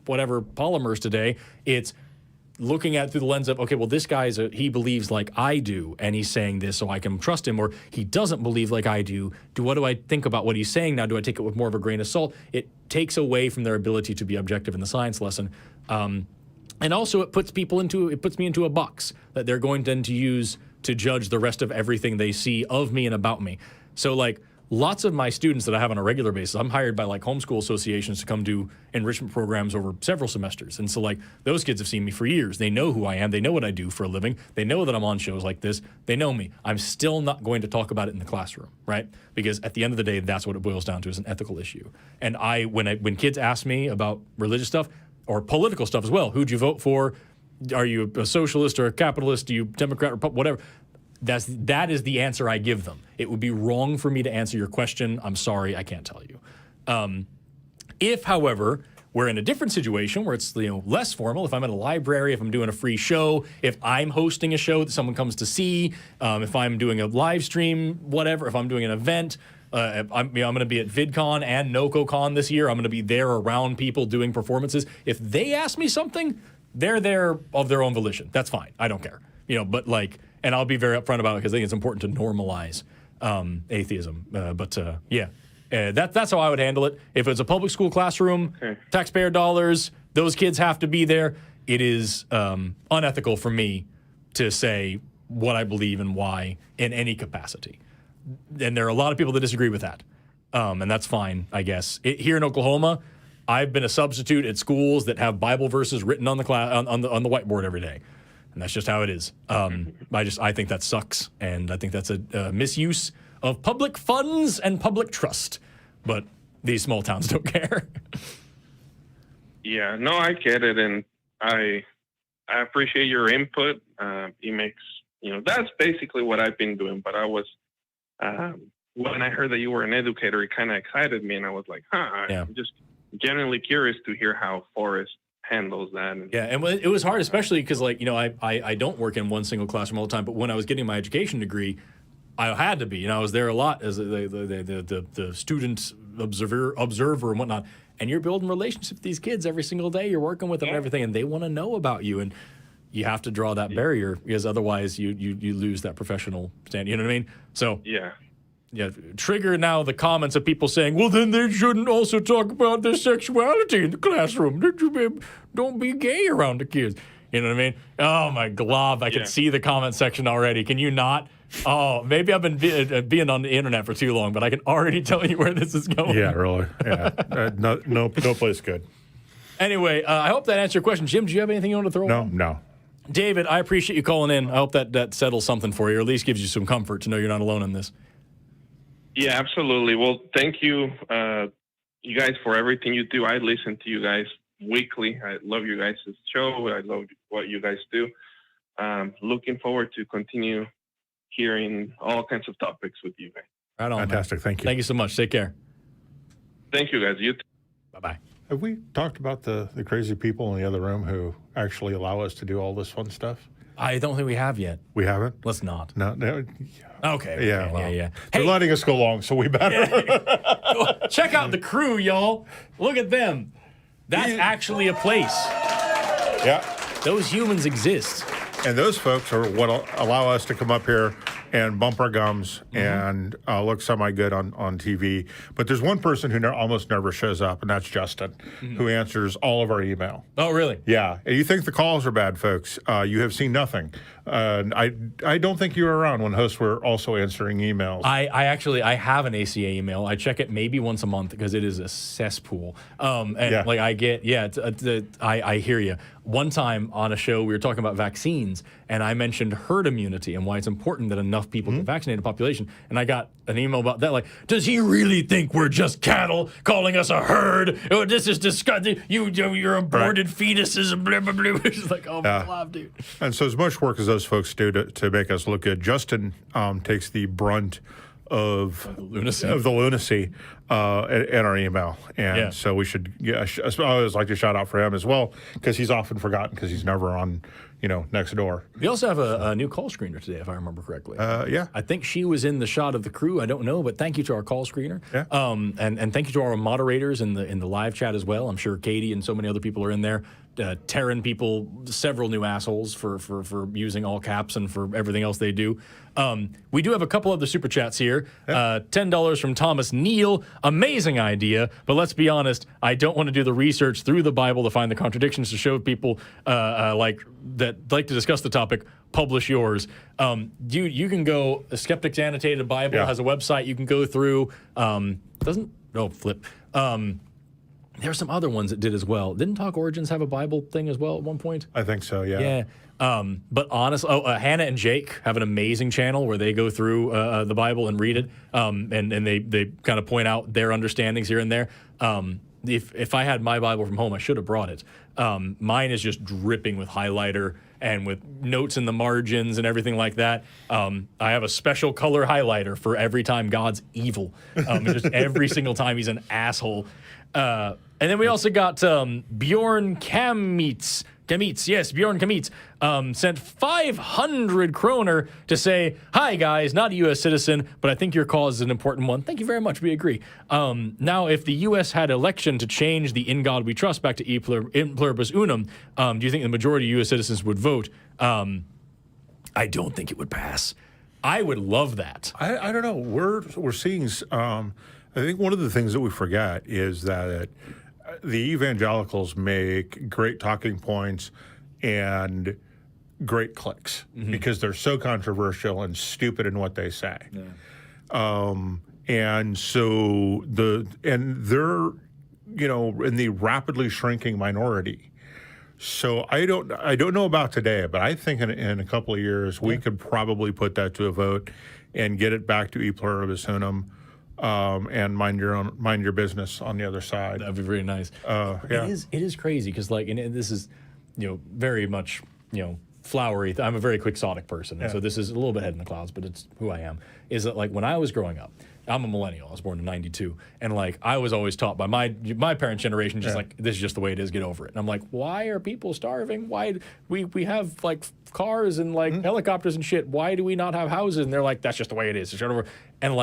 Speaker 1: whatever polymers today. It's looking at through the lens of, okay, well, this guy's he believes like I do, and he's saying this so I can trust him, or he doesn't believe like I do. What do I think about what he's saying now? Do I take it with more of a grain of salt? It takes away from their ability to be objective in the science lesson. And also it puts me into a box that they're going then to use to judge the rest of everything they see of me and about me. So like, lots of my students that I have on a regular basis, I'm hired by like homeschool associations to come do enrichment programs over several semesters. And so like those kids have seen me for years. They know who I am. They know what I do for a living. They know that I'm on shows like this. They know me. I'm still not going to talk about it in the classroom, right? Because at the end of the day, that's what it boils down to, is an ethical issue. And when kids ask me about religious stuff or political stuff as well, who'd you vote for? Are you a socialist or a capitalist? Do you Democrat or whatever? That is the answer I give them. It would be wrong for me to answer your question. I'm sorry, I can't tell you. If, however, we're in a different situation where it's less formal, if I'm at a library, if I'm doing a free show, if I'm hosting a show that someone comes to see, if I'm doing a live stream, whatever, if I'm doing an event, I'm going to be at VidCon and NocoCon this year. I'm going to be there around people doing performances. If they ask me something, they're there of their own volition. That's fine. I don't care. But like, and I'll be very upfront about it because I think it's important to normalize atheism. That's how I would handle it. If it's a public school classroom, taxpayer dollars, those kids have to be there. It is unethical for me to say what I believe and why in any capacity. And there are a lot of people that disagree with that. And that's fine, I guess. Here in Oklahoma, I've been a substitute at schools that have Bible verses written on the on the whiteboard every day, and that's just how it is. I think that sucks, and I think that's a misuse of public funds and public trust. But these small towns don't care.
Speaker 7: Yeah, no, I get it, and I appreciate your input. It makes, that's basically what I've been doing. But I was, when I heard that you were an educator, it kind of excited me, and I was like, I'm just genuinely curious to hear how Forest handles that.
Speaker 1: Yeah, and it was hard, especially because, I don't work in one single classroom all the time, but when I was getting my education degree, I had to be, I was there a lot as the student observer and whatnot. And you're building relationships with these kids every single day. You're working with them and everything, and they want to know about you. And you have to draw that barrier because otherwise you lose that professional stand. You know what I mean? So trigger now the comments of people saying, well, then they shouldn't also talk about their sexuality in the classroom. Don't be gay around the kids. You know what I mean? Oh, my glob. I can see the comment section already. Can you not? Oh, maybe I've been being on the internet for too long, but I can already tell you where this is going.
Speaker 2: Yeah, really. Yeah. No place good.
Speaker 1: Anyway, I hope that answered your question. Jim, do you have anything you want to throw in?
Speaker 2: No.
Speaker 1: David, I appreciate you calling in. I hope that settles something for you, or at least gives you some comfort to know you're not alone in this.
Speaker 7: Yeah, absolutely. Well, thank you, you guys, for everything you do. I listen to you guys weekly. I love you guys' show. I love what you guys do. Looking forward to continue hearing all kinds of topics with you guys.
Speaker 1: Right on,
Speaker 2: fantastic.
Speaker 1: Man.
Speaker 2: Thank you.
Speaker 1: Thank you so much. Take care.
Speaker 7: Thank you, guys. You too.
Speaker 1: Bye-bye.
Speaker 2: Have we talked about the crazy people in the other room who actually allow us to do all this fun stuff?
Speaker 1: I don't think we have yet.
Speaker 2: We haven't?
Speaker 1: Let's not.
Speaker 2: No.
Speaker 1: Okay.
Speaker 2: Yeah. Well,
Speaker 1: yeah.
Speaker 2: They're letting us go long, so we better.
Speaker 1: Check out the crew, y'all. Look at them. That's actually a place.
Speaker 2: Yeah.
Speaker 1: Those humans exist.
Speaker 2: And those folks are what allow us to come up here and bump our gums and look semi-good on TV. But there's one person who almost never shows up, and that's Justin, who answers all of our email.
Speaker 1: Oh, really?
Speaker 2: Yeah. And you think the calls are bad, folks. You have seen nothing. I don't think you were around when hosts were also answering emails.
Speaker 1: I have an ACA email. I check it maybe once a month because it is a cesspool. I hear you. One time on a show, we were talking about vaccines, and I mentioned herd immunity and why it's important that enough people get vaccinated in the population. And I got an email about that, like, does he really think we're just cattle, calling us a herd? Oh, this is disgusting. You're aborted fetuses and blah, blah, blah. It's like, oh, my God, dude.
Speaker 2: And so as much work as those folks do to make us look good, Justin takes the brunt of the lunacy in our email. And so we should, I always like to shout out for him as well, because he's often forgotten because he's never on, next door.
Speaker 1: We also have a new call screener today, if I remember correctly.
Speaker 2: Yeah.
Speaker 1: I think she was in the shot of the crew. I don't know, but thank you to our call screener.
Speaker 2: Yeah.
Speaker 1: And thank you to our moderators in the live chat as well. I'm sure Katie and so many other people are in there. Tearing people several new assholes for using all caps and for everything else they do. We do have a couple other super chats here. $10 from Thomas Neal. Amazing idea, but let's be honest, I don't want to do the research through the Bible to find the contradictions to show people like to discuss the topic. Publish yours. Dude, you can go, Skeptics Annotated Bible has a website you can go through. There's some other ones that did as well. Didn't Talk Origins have a Bible thing as well at one point?
Speaker 2: I think so, yeah.
Speaker 1: Yeah. But honestly, Hannah and Jake have an amazing channel where they go through the Bible and read it, and they kind of point out their understandings here and there. If I had my Bible from home, I should have brought it. Mine is just dripping with highlighter and with notes in the margins and everything like that. I have a special color highlighter for every time God's evil. Just every single time he's an asshole. And then we also got Bjorn Kamitz. Yes, Bjorn Kamitz sent 500 kroner to say, hi, guys, not a U.S. citizen, but I think your cause is an important one. Thank you very much. We agree. Now, if the U.S. had election to change the In God We Trust back to in pluribus unum, do you think the majority of U.S. citizens would vote? I don't think it would pass. I would love that.
Speaker 2: I don't know. We're seeing... I think one of the things that we forget is that the evangelicals make great talking points and great clicks because they're so controversial and stupid in what they say. Yeah. And so they're in the rapidly shrinking minority. So I don't know about today, but I think in a couple of years we could probably put that to a vote and get it back to e pluribus unum, and mind your business on the other side.
Speaker 1: That'd be really nice. It is crazy because and this is very much flowery. I'm a very quixotic person, and so this is a little bit head in the clouds, but it's who I am. Is that when I was growing up? I'm a millennial. I was born in '92, and I was always taught by my parents' generation, just this is just the way it is. Get over it. And I'm like, why are people starving? Why we have cars and helicopters and shit? Why do we not have houses? And they're like, that's just the way it is. So over. And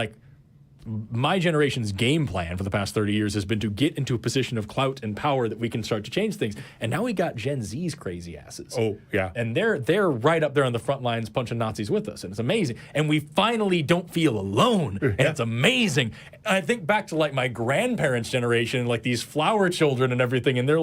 Speaker 1: my generation's game plan for the past 30 years has been to get into a position of clout and power that we can start to change things. And now we got Gen Z's crazy asses.
Speaker 2: Oh, yeah.
Speaker 1: And they're right up there on the front lines punching Nazis with us. And it's amazing. And we finally don't feel alone. And it's amazing. And I think back to my grandparents' generation, these flower children and everything. And they're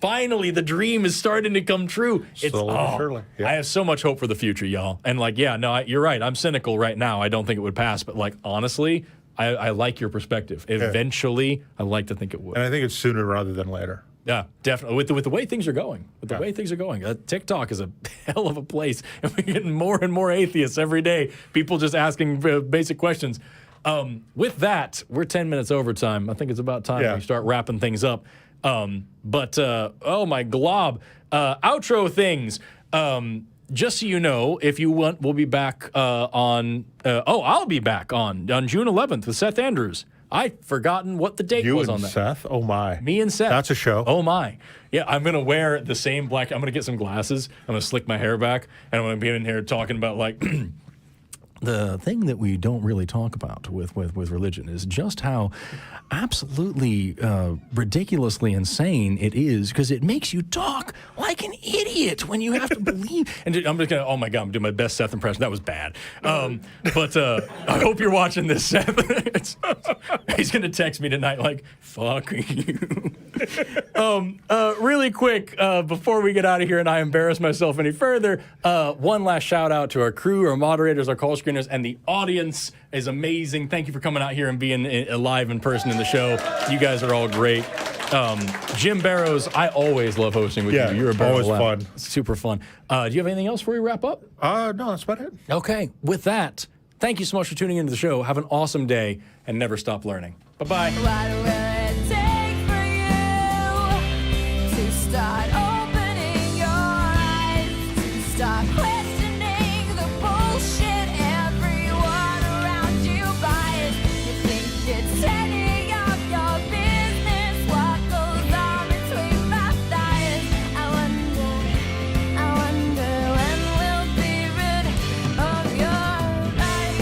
Speaker 1: finally, the dream is starting to come true.
Speaker 2: Surely. Yeah.
Speaker 1: I have so much hope for the future, y'all. And you're right. I'm cynical right now. I don't think it would pass. But honestly, I like your perspective. Eventually, I like to think it would.
Speaker 2: And I think it's sooner rather than later.
Speaker 1: Yeah, definitely. With the way things are going. TikTok is a hell of a place. And we're getting more and more atheists every day. People just asking basic questions. With that, we're 10 minutes overtime. I think it's about time we start wrapping things up. Oh my glob. Outro things. Just so you know, if you want, we'll be back I'll be back on June 11th with Seth Andrews. I've forgotten what the date was on that.
Speaker 2: Seth? Oh my.
Speaker 1: Me and Seth.
Speaker 2: That's a show.
Speaker 1: Oh my. Yeah, I'm going to wear the same black. I'm going to get some glasses. I'm going to slick my hair back. And I'm going to be in here talking about the thing that we don't really talk about with religion is just how absolutely ridiculously insane it is, because it makes you talk like an idiot when you have to believe. And I'm just gonna, oh my God, I'm doing my best Seth impression. That was bad. But I hope you're watching this, Seth. He's gonna text me tonight fuck you. Really quick, before we get out of here and I embarrass myself any further, one last shout out to our crew, our moderators, our call screeners, and the audience is amazing. Thank you for coming out here and being live in person in the show. You guys are all great. Jim Barrows, I always love hosting with you. You're a Barrows.
Speaker 2: Always fun.
Speaker 1: Super fun. Do you have anything else before we wrap up?
Speaker 2: No, that's about it.
Speaker 1: Okay. With that, thank you so much for tuning into the show. Have an awesome day and never stop learning. Bye-bye.
Speaker 8: What will it take for you to start opening your eyes? Stop questioning the bullshit everyone around you buys. You think it's any of your business what goes on between my thighs. I wonder when we'll be rid of your life.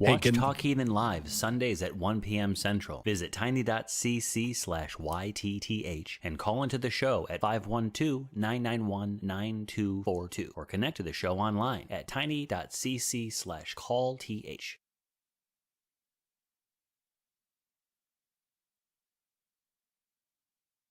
Speaker 9: Watch Talk Heathen live Sundays at 1 p.m. Central. Visit tiny.cc/YTTH and call into the show at 512-991-9242 or connect to the show online at tiny.cc/callth.